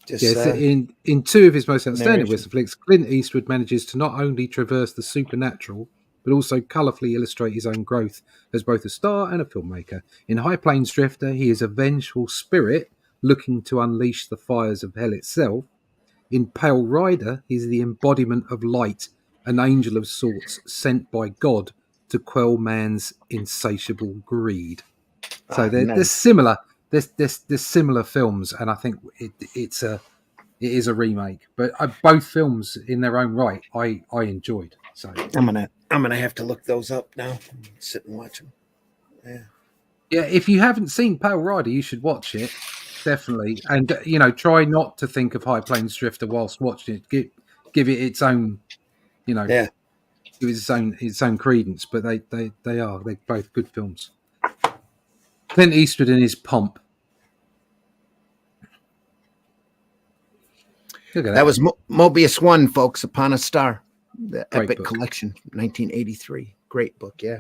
In two of his most outstanding narration. Western flicks, Clint Eastwood manages to not only traverse the supernatural, but also colourfully illustrate his own growth as both a star and a filmmaker. In High Plains Drifter, he is a vengeful spirit looking to unleash the fires of hell itself. In Pale Rider, he's the embodiment of light, an angel of sorts sent by God to quell man's insatiable greed. So they're similar. There's similar films, and I think it is a remake. But both films, in their own right, I enjoyed. So I'm gonna have to look those up now. Sit and watch them. Yeah. If you haven't seen Pale Rider, you should watch it. Definitely, and try not to think of High Plains Drifter whilst watching it. Give it its own, give it its own credence. But they're both good films. Clint Eastwood in his pomp. Look at that. That was Moebius 1, folks. Upon a Star, the Great epic book. collection, 1983. Great book, yeah.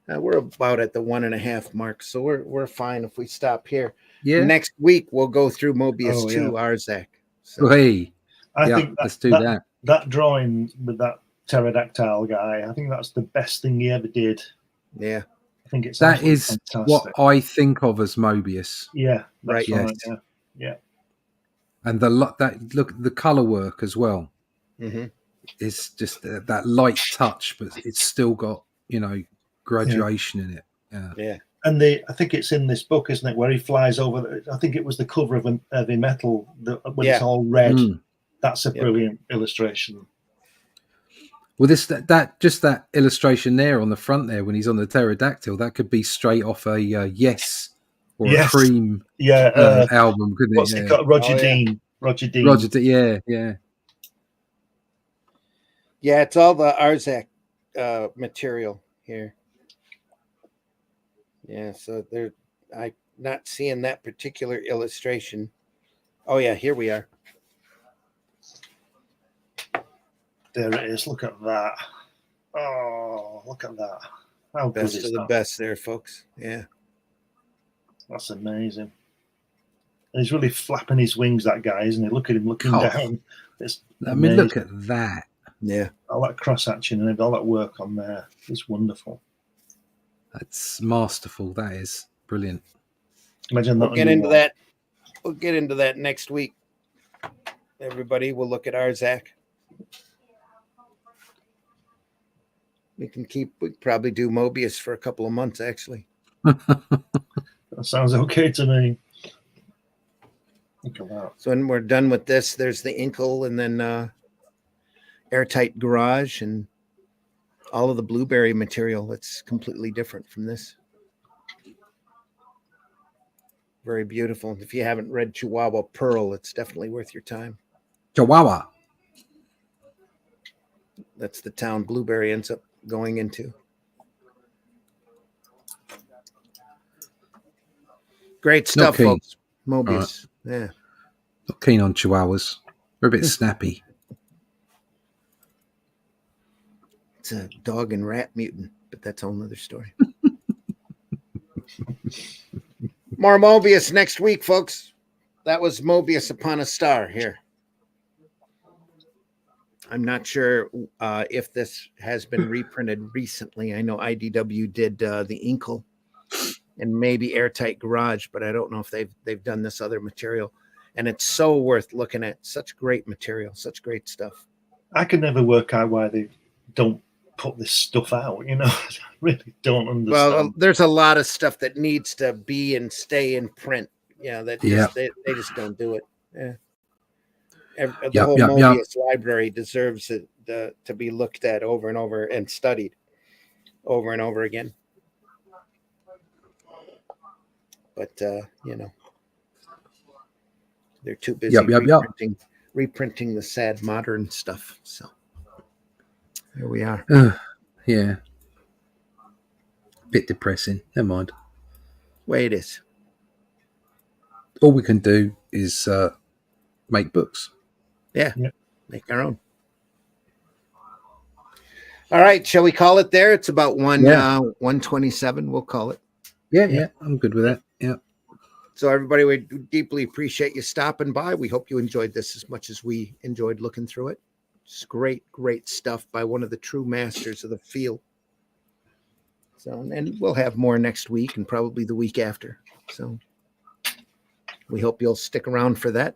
We're about at the 1.5 mark, so we're fine if we stop here. Yeah. Next week we'll go through Moebius 2, Arzak. So, Hey. I think let's do that. That drawing with that pterodactyl guy, I think that's the best thing he ever did. yeah, I think it's That is fantastic. what I think of as Moebius. Yeah, Right, right. yes. Yeah. And the color work as well mm-hmm. is just that light touch, but it's still got graduation in it. Yeah. Yeah. And I think it's in this book, isn't it, where he flies over. I think it was the cover of a Heavy Metal when it's all red. That's a brilliant illustration. Well, that illustration there on the front there when he's on the pterodactyl, that could be straight off a Yes or a Cream album, couldn't what's it? He got? Roger Dean. Yeah. Yeah, it's all the Arzak material here. Yeah, so I'm not seeing that particular illustration. Oh yeah, here we are. There it is. Look at that. Oh, look at that. How good Best is of the that? best there, folks. Yeah. That's amazing. And he's really flapping his wings, that guy, isn't he? Look at him looking down. It's amazing. Look at that. Yeah. All that cross action and all that work on there. It's wonderful. That's masterful. That is brilliant. Imagine that. We'll get into that. We'll get into that next week. Everybody, we'll look at Arzak. We probably do Moebius for a couple of months, actually. That sounds okay to me. Look at that. So when we're done with this, there's the Inkle and then Airtight Garage and all of the blueberry material that's completely different from this. Very beautiful. If you haven't read Chihuahua Pearl, it's definitely worth your time. Chihuahua. That's the town Blueberry ends up going into. Great stuff, folks. Moebius. Right. Yeah. Not keen on Chihuahuas. They're a bit snappy. It's a dog and rat mutant, but that's a whole nother story. More Moebius next week, folks. That was Moebius Upon a Star here. I'm not sure if this has been reprinted recently. I know IDW did the Inkle and maybe Airtight Garage, but I don't know if they've done this other material. And it's so worth looking at. Such great material, such great stuff. I could never work out why they don't put this stuff out. You know, I really don't understand. Well, there's a lot of stuff that needs to be and stay in print. Yeah, they just don't do it. Yeah. The whole Moebius library deserves it to be looked at over and over and studied over and over again. But you know, they're too busy reprinting the sad modern stuff. So here we are. Yeah, bit depressing. Never mind. Way it is. All we can do is make books. Yeah, make our own. All right, shall we call it there? It's about 1:27. We'll call it. Yeah, I'm good with that. Yeah. So everybody, we deeply appreciate you stopping by. We hope you enjoyed this as much as we enjoyed looking through it. It's great stuff by one of the true masters of the field. So, and we'll have more next week and probably the week after. So we hope you'll stick around for that.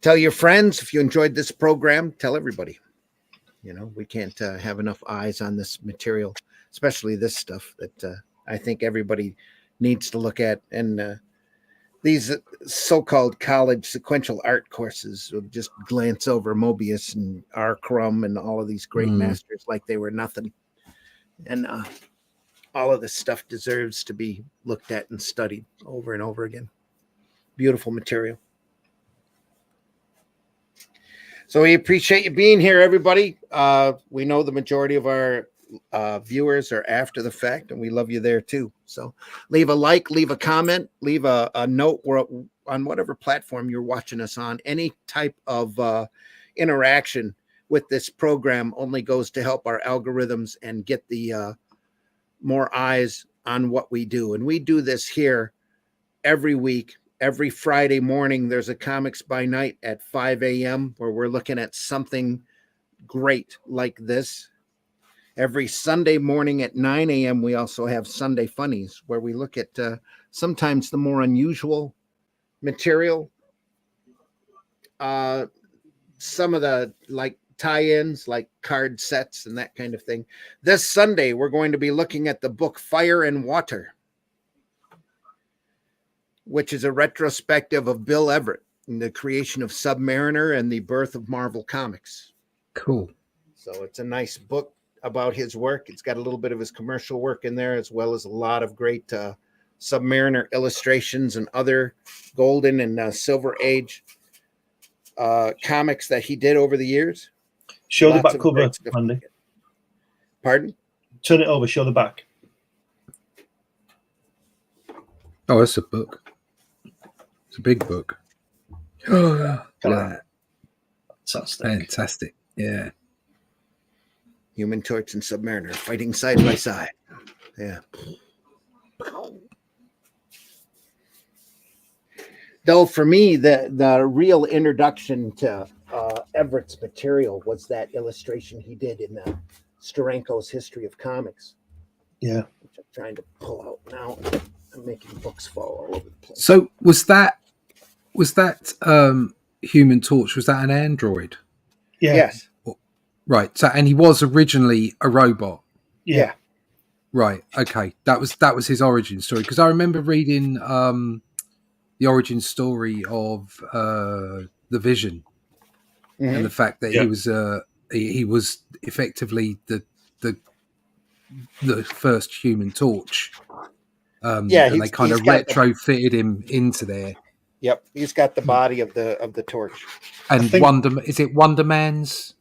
Tell your friends if you enjoyed this program. Tell everybody. You know, we can't have enough eyes on this material, especially this stuff that I think everybody needs to look at. And these so-called college sequential art courses will just glance over Moebius and R. Crumb and all of these great masters like they were nothing. And all of this stuff deserves to be looked at and studied over and over again. Beautiful material. So we appreciate you being here, everybody. We know the majority of our viewers are after the fact, and we love you there too. So leave a like, leave a comment, leave a note on whatever platform you're watching us on. Any type of interaction with this program only goes to help our algorithms and get the more eyes on what we do. And we do this here every week. Every Friday morning, there's a Comics by Night at 5 a.m. where we're looking at something great like this. Every Sunday morning at 9 a.m., we also have Sunday Funnies where we look at sometimes the more unusual material. Some of the like tie-ins like card sets and that kind of thing. This Sunday, we're going to be looking at the book Fire and Water, which is a retrospective of Bill Everett and the creation of Submariner and the birth of Marvel Comics. Cool. So it's a nice book about his work. It's got a little bit of his commercial work in there, as well as a lot of great Submariner illustrations and other golden and silver age comics that he did over the years. Show Lots the back of cover, great stuff. Andy. Pardon? Turn it over. Show the back. Oh, it's a book. It's a big book. Oh, look at that. Fantastic. Fantastic. Yeah. Human Torch and Submariner fighting side by side. Yeah. Though for me, the real introduction to Everett's material was that illustration he did in the Steranko's History of Comics. Yeah. Which I'm trying to pull out now. I'm making books fall all over the place. So was that Human Torch? Was that an android? Yeah. Yes. Right. So, and he was originally a robot. Yeah. Right. Okay. That was his origin story, because I remember reading the origin story of the Vision, and the fact that he was effectively the first Human Torch. And they kind of retrofitted him into there. Yep, he's got the body of the torch. And is it Wonder Man's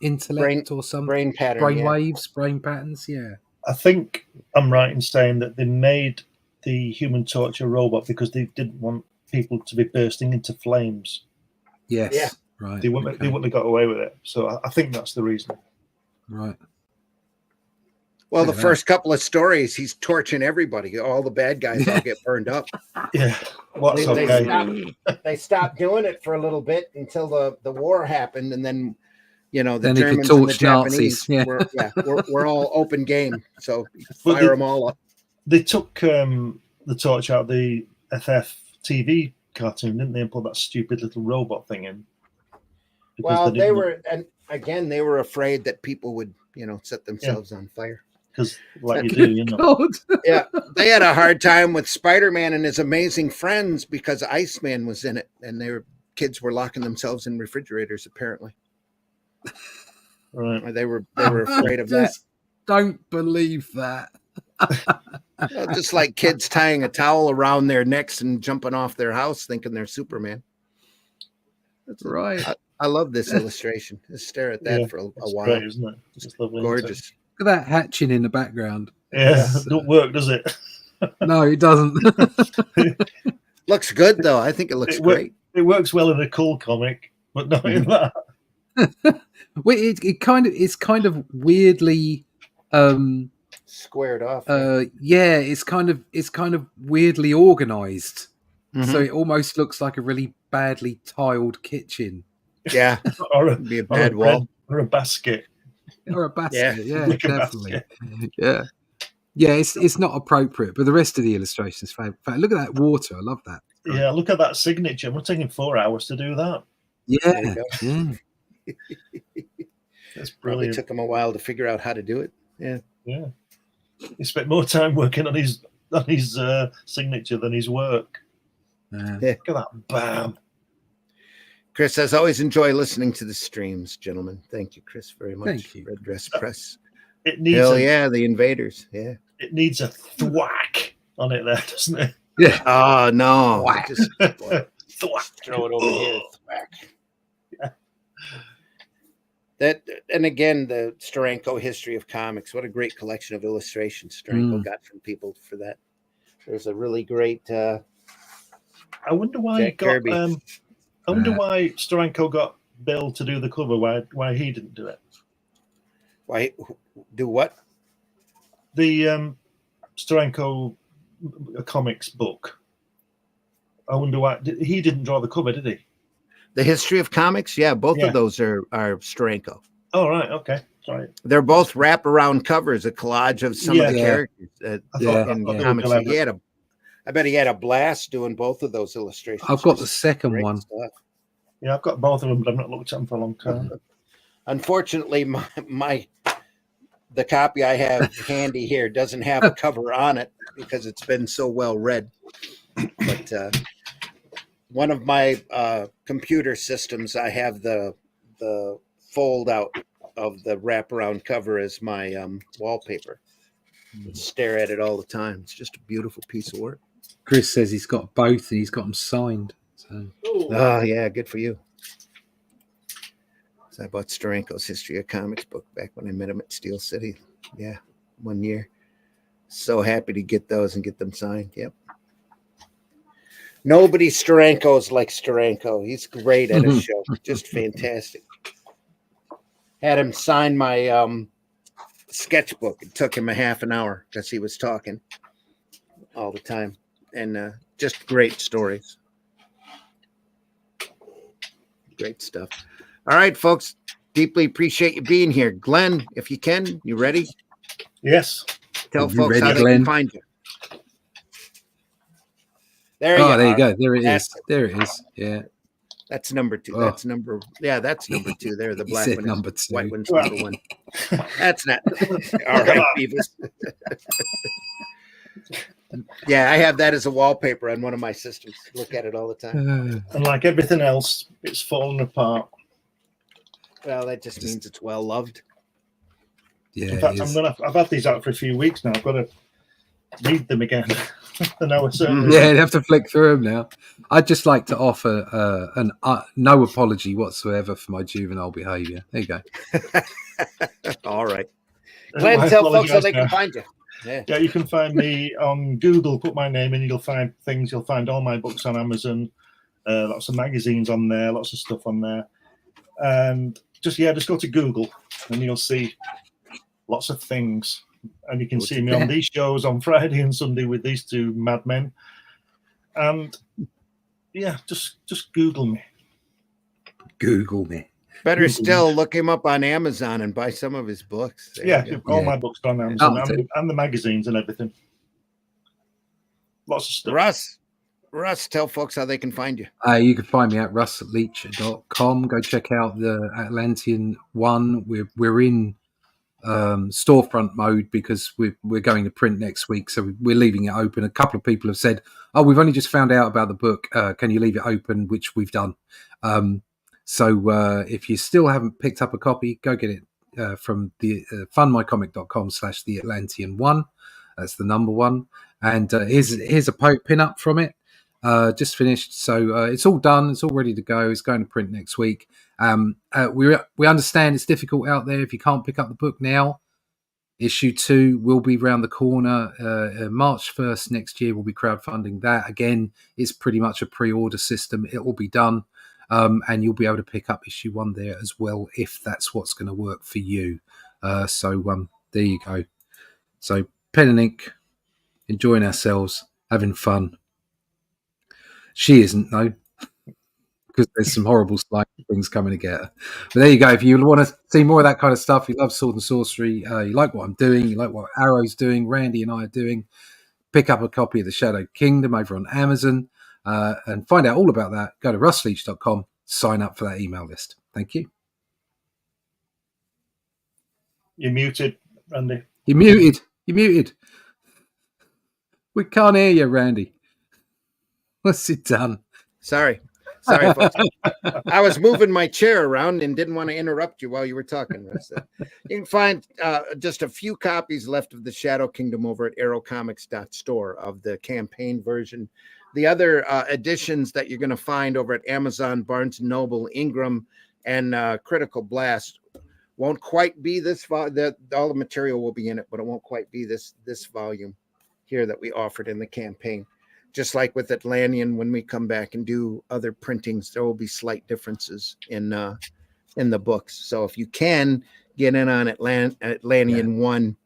intellect or something? Brain pattern, brain waves, brain patterns. Yeah. I think I'm right in saying that they made the Human Torch a robot because they didn't want people to be bursting into flames. Yes. Yeah. Right. They wouldn't have got away with it. So I think that's the reason. Right. Well, the first couple of stories, he's torching everybody. All the bad guys all get burned up. Yeah. They stopped doing it for a little bit until the war happened, and then the then Germans and the Japanese we're all open game. So fire them all up. They took the torch out of the FF TV cartoon, didn't they, and put that stupid little robot thing in? Well, they were afraid that people would, set themselves on fire. Because, like you do, Yeah, they had a hard time with Spider-Man and his amazing friends because Iceman was in it, and kids were locking themselves in refrigerators. Apparently, right? They were afraid of that. Don't believe that. Just like kids tying a towel around their necks and jumping off their house, thinking they're Superman. That's right. I love this illustration. Just stare at that for a while. Great, isn't it? It's lovely, gorgeous. Look at that hatching in the background. Yeah, it don't work, does it? No, it doesn't. Looks good though. I think it looks great. It works well in a cool comic, but not in that. Well, it's kind of weirdly squared off. Yeah, it's kind of weirdly organized. Mm-hmm. So it almost looks like a really badly tiled kitchen. Yeah, or be a bad wall or a basket. Or a basket, yeah, like definitely. Yeah. It's not appropriate, but the rest of the illustrations, look at that water. I love that. Yeah, look at that signature. We're taking 4 hours to do that. Yeah. That's brilliant. Probably took him a while to figure out how to do it. Yeah. He spent more time working on his signature than his work. Look at that, bam. Chris, as always, enjoy listening to the streams, gentlemen. Thank you, Chris, very much. Thank you. Red Dress Press. It needs the invaders. Yeah. It needs a thwack on it there, doesn't it? Yeah. Oh no. Thwack. Just Thwack. throw it over here. Thwack. Yeah. That, and again, the Steranko History of Comics. What a great collection of illustrations Steranko got from people for that. There's a really great I wonder why Jack Kirby. I wonder why Steranko got Bill to do the cover. Why he didn't do it? Why do what? The Steranko comics book. I wonder why he didn't draw the cover, did he? The History of Comics, both of those are Steranko. Oh right, okay, sorry. They're both wraparound covers, a collage of some of the characters in comics. I bet he had a blast doing both of those illustrations. I've got the second one. Stuff. Yeah, I've got both of them, but I've not looked at them for a long time. Unfortunately, the copy I have handy here doesn't have a cover on it because it's been so well read. But one of my computer systems, I have the fold out of the wraparound cover as my wallpaper. I stare at it all the time. It's just a beautiful piece of work. Chris says he's got both and he's got them signed. So. Oh, yeah, good for you. So I bought Steranko's History of Comics book back when I met him at Steel City. Yeah, 1 year. So happy to get those and get them signed. Yep. Nobody Steranko's like Steranko. He's great at his show. Just fantastic. Had him sign my sketchbook. It took him a half an hour because he was talking all the time. And just great stories. Great stuff. All right, folks. Deeply appreciate you being here. Glenn, if you can, you ready? Yes. Tell folks how they can find you. There you go. There it is. There it is. Yeah. That's number 2. That's number 2 there. The black one. Number 2. White one's number 1. That's not. All right, Beavis. Yeah, I have that as a wallpaper on one of my systems. Look at it all the time. And like everything else, it's fallen apart. Well, that just means it's well loved. Yeah. In fact, I've had these out for a few weeks now. I've got to read them again. Yeah, you have to flick through them now. I'd just like to offer no apology whatsoever for my juvenile behaviour. There you go. All right. Glenn, tell folks how they can find you. Yeah, you can find me on Google. Put my name in, you'll find things. You'll find all my books on Amazon. Lots of magazines on there. Lots of stuff on there. And just go to Google, and you'll see lots of things. And you can see me on these shows on Friday and Sunday with these two madmen. And yeah, just Google me. Google me. Better still, look him up on Amazon and buy some of his books. All my books are on Amazon and the magazines and everything. Lots of stuff. Russ, tell folks how they can find you. You can find me at russleach.com. Go check out the Atlantean one. We're in storefront mode because we're going to print next week, so we're leaving it open. A couple of people have said, "Oh, we've only just found out about the book. Can you leave it open?" Which we've done. So if you still haven't picked up a copy, go get it from the fundmycomic.com/the Atlantean one. That's the number 1. And here's a pin up from it. Just finished, so it's all done. It's all ready to go. It's going to print next week. We understand it's difficult out there. If you can't pick up the book now, issue 2 will be around the corner. March 1st next year, we'll be crowdfunding that. Again, it's pretty much a pre-order system. It will be done, and you'll be able to pick up issue 1 there as well if that's what's going to work for you. So there you go. So pen and ink, enjoying ourselves, having fun. She isn't, though, because there's some horrible slime things coming to get her. But there you go. If you want to see more of that kind of stuff, you love sword and sorcery, you like what I'm doing, you like what Arrow's doing, Randy and I are doing, pick up a copy of The Shadow Kingdom over on Amazon and find out all about that. Go to russleach.com, sign up for that email list. Thank you. You're muted, Randy. You're muted. We can't hear you, Randy. What's it done? Sorry, folks. I was moving my chair around and didn't want to interrupt you while you were talking, Russ. You can find just a few copies left of the Shadow Kingdom over at arrowcomics.store of the campaign version. The other editions that you're going to find over at Amazon, Barnes & Noble, Ingram, and Critical Blast won't quite be this. All the material will be in it, but it won't quite be this volume here that we offered in the campaign. Just like with Atlantean, when we come back and do other printings, there will be slight differences in the books. So if you can get in on Atlantean 1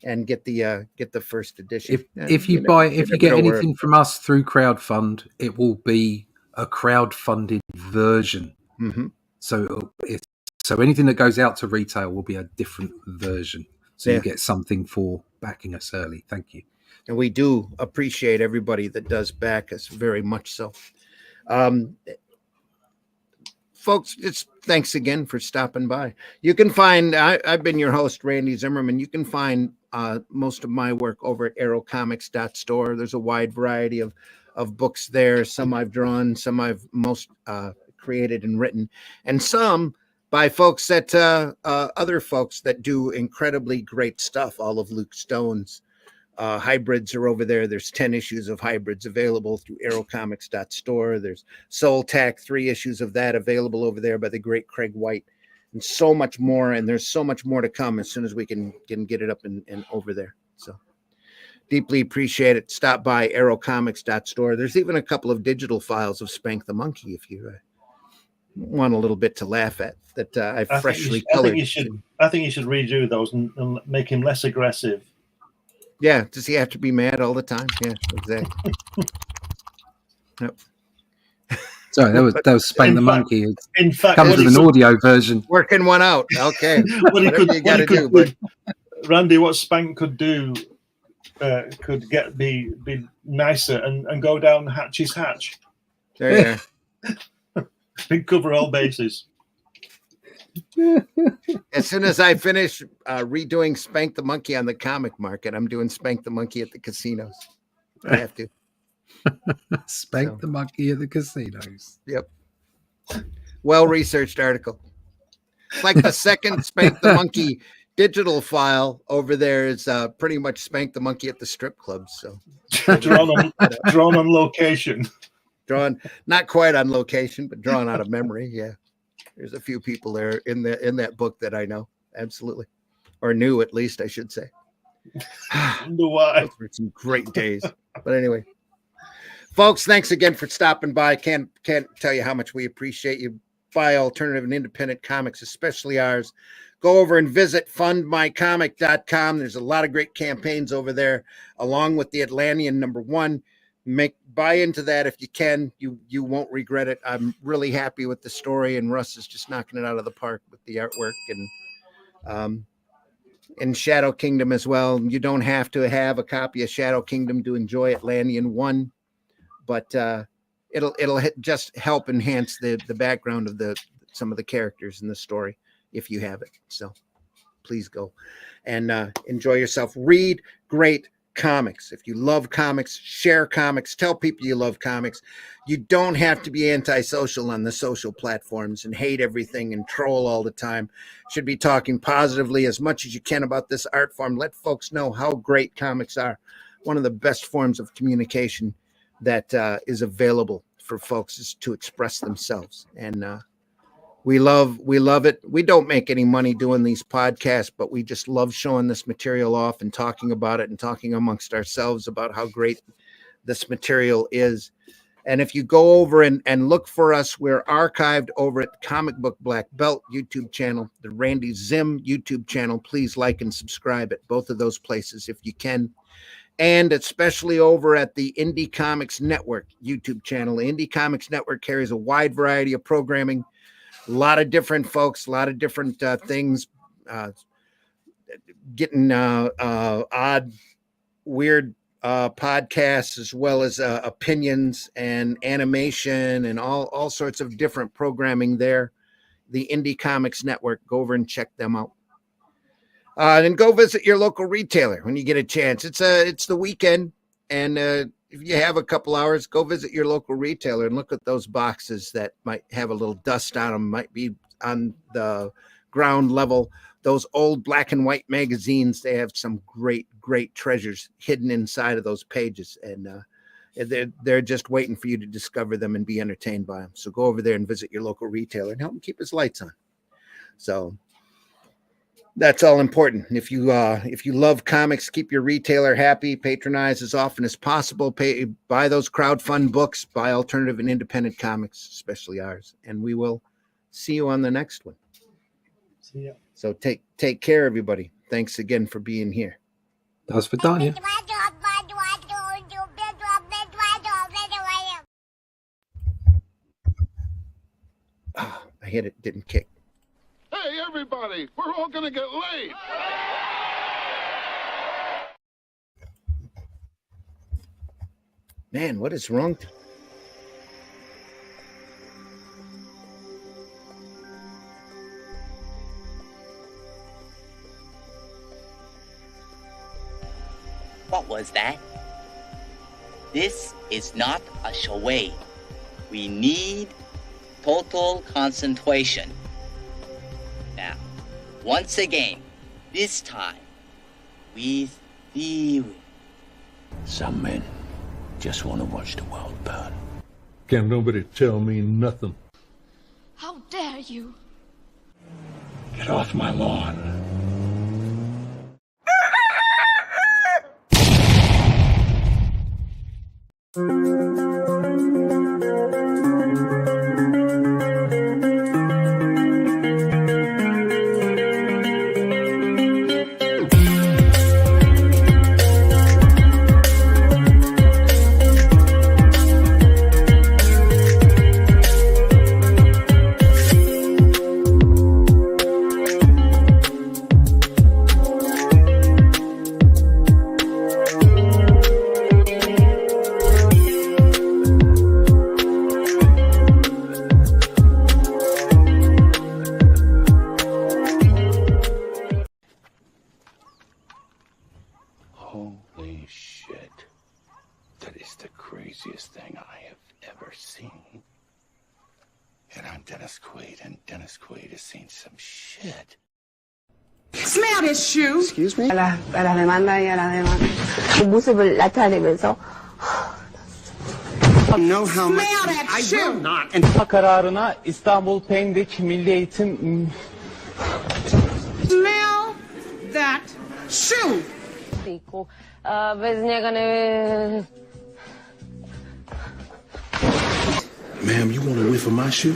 and get the first edition, if you get anything from us through crowdfund, it will be a crowdfunded version. Mm-hmm. So anything that goes out to retail will be a different version. So you get something for backing us early. Thank you. And we do appreciate everybody that does back us very much so. folks, it's thanks again for stopping by. You can find, I've been your host, Randy Zimmerman. You can find most of my work over at aerocomics.store. There's a wide variety of books there. Some I've drawn, some I've most created and written, and some by folks that other folks that do incredibly great stuff. All of Luke Stone's hybrids are over there. There's 10 issues of hybrids available through aerocomics.store. There's Soul Tack, 3 issues of that available over there by the great Craig White, and so much more. And there's so much more to come as soon as we can get it up and over there. So deeply appreciate it. Stop by aerocomics.store. There's even a couple of digital files of Spank the Monkey if you want a little bit to laugh at that I've freshly colored. I think you should redo those and make him less aggressive. Yeah, does he have to be mad all the time? Yeah, exactly. Yep. Sorry, that was Spank the Monkey. In fact, comes with an audio version. Working one out. Okay. What you got to do, but Randy, what Spank could do could be nicer and go down Hatch's hatch. There you are. And cover all bases. As soon as I finish redoing Spank the Monkey on the comic market, I'm doing Spank the Monkey at the casinos. I have to. Spank the Monkey at the casinos. Yep. Well-researched article. It's like the second Spank the Monkey digital file over there is pretty much Spank the Monkey at the strip clubs. So drawn on location. Drawn, not quite on location, but drawn out of memory. Yeah. There's a few people there in that book that I know. Absolutely. Or knew, at least, I should say. Why? Those were some great days. But anyway, folks, thanks again for stopping by. Can't tell you how much we appreciate you. Buy alternative and independent comics, especially ours. Go over and visit fundmycomic.com. There's a lot of great campaigns over there, along with the Atlantean #1. Buy into that if you can. You won't regret it. I'm really happy with the story, and Russ is just knocking it out of the park with the artwork and Shadow Kingdom as well. You don't have to have a copy of Shadow Kingdom to enjoy Atlantean 1, but it'll just help enhance the background of some of the characters in the story if you have it. So please go and enjoy yourself. Read great comics. If you love comics, share comics, tell people you love comics. You don't have to be antisocial on the social platforms and hate everything and troll all the time. Should be talking positively as much as you can about this art form. Let folks know how great comics are. One of the best forms of communication that is available for folks is to express themselves. And we love it. We don't make any money doing these podcasts, but we just love showing this material off and talking about it and talking amongst ourselves about how great this material is. And if you go over and look for us, we're archived over at the Comic Book Black Belt YouTube channel, the Randy Zim YouTube channel. Please like and subscribe at both of those places if you can. And especially over at the Indie Comics Network YouTube channel. The Indie Comics Network carries a wide variety of programming. A lot of different folks, a lot of different things, getting odd, weird podcasts, as well as opinions and animation and all sorts of different programming there. The Indie Comics Network, go over and check them out. And go visit your local retailer when you get a chance. It's the weekend, and if you have a couple hours, go visit your local retailer and look at those boxes that might have a little dust on them, might be on the ground level. Those old black and white magazines, they have some great treasures hidden inside of those pages, and they're just waiting for you to discover them and be entertained by them. So go over there and visit your local retailer and help him keep his lights on. So that's all important. If you love comics, keep your retailer happy, patronize as often as possible, buy those crowdfund books, buy alternative and independent comics, especially ours. And we will see you on the next one. See ya. So take care, everybody. Thanks again for being here. Das pytanie. Oh, I hit it, didn't kick. Hey, everybody, we're all going to get laid. Man, what is wrong? What was that? This is not a charade. We need total concentration. Now, once again, this time, with theory. Some men just want to watch the world burn. Can't nobody tell me nothing. How dare you? Get off my lawn. Holy shit. That is the craziest thing I have ever seen. And I'm Dennis Quaid, and Dennis Quaid has seen some shit. Smell this shoe. Excuse me? a la demanda y a la demanda. 모습을 나타내면서 Know how much Smell that I shoe. will not. kararına İstanbul Pendik Milli Eğitim Smell that shoe. 있고 bez njega ne. Ma'am, you want a whiff of my shoe?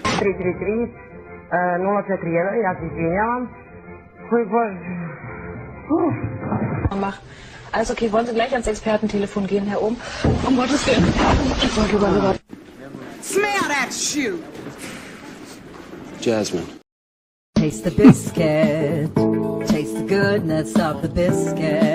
333 041, ja se izvinjavam. Koji bože. Mach. Alles okay, wollen Sie gleich ans Expertentelefon gehen, Herr Ohm? Um Gottes Willen. Gott. Smell that shoe. Jasmine. Taste the biscuit. Taste the goodness of the biscuit.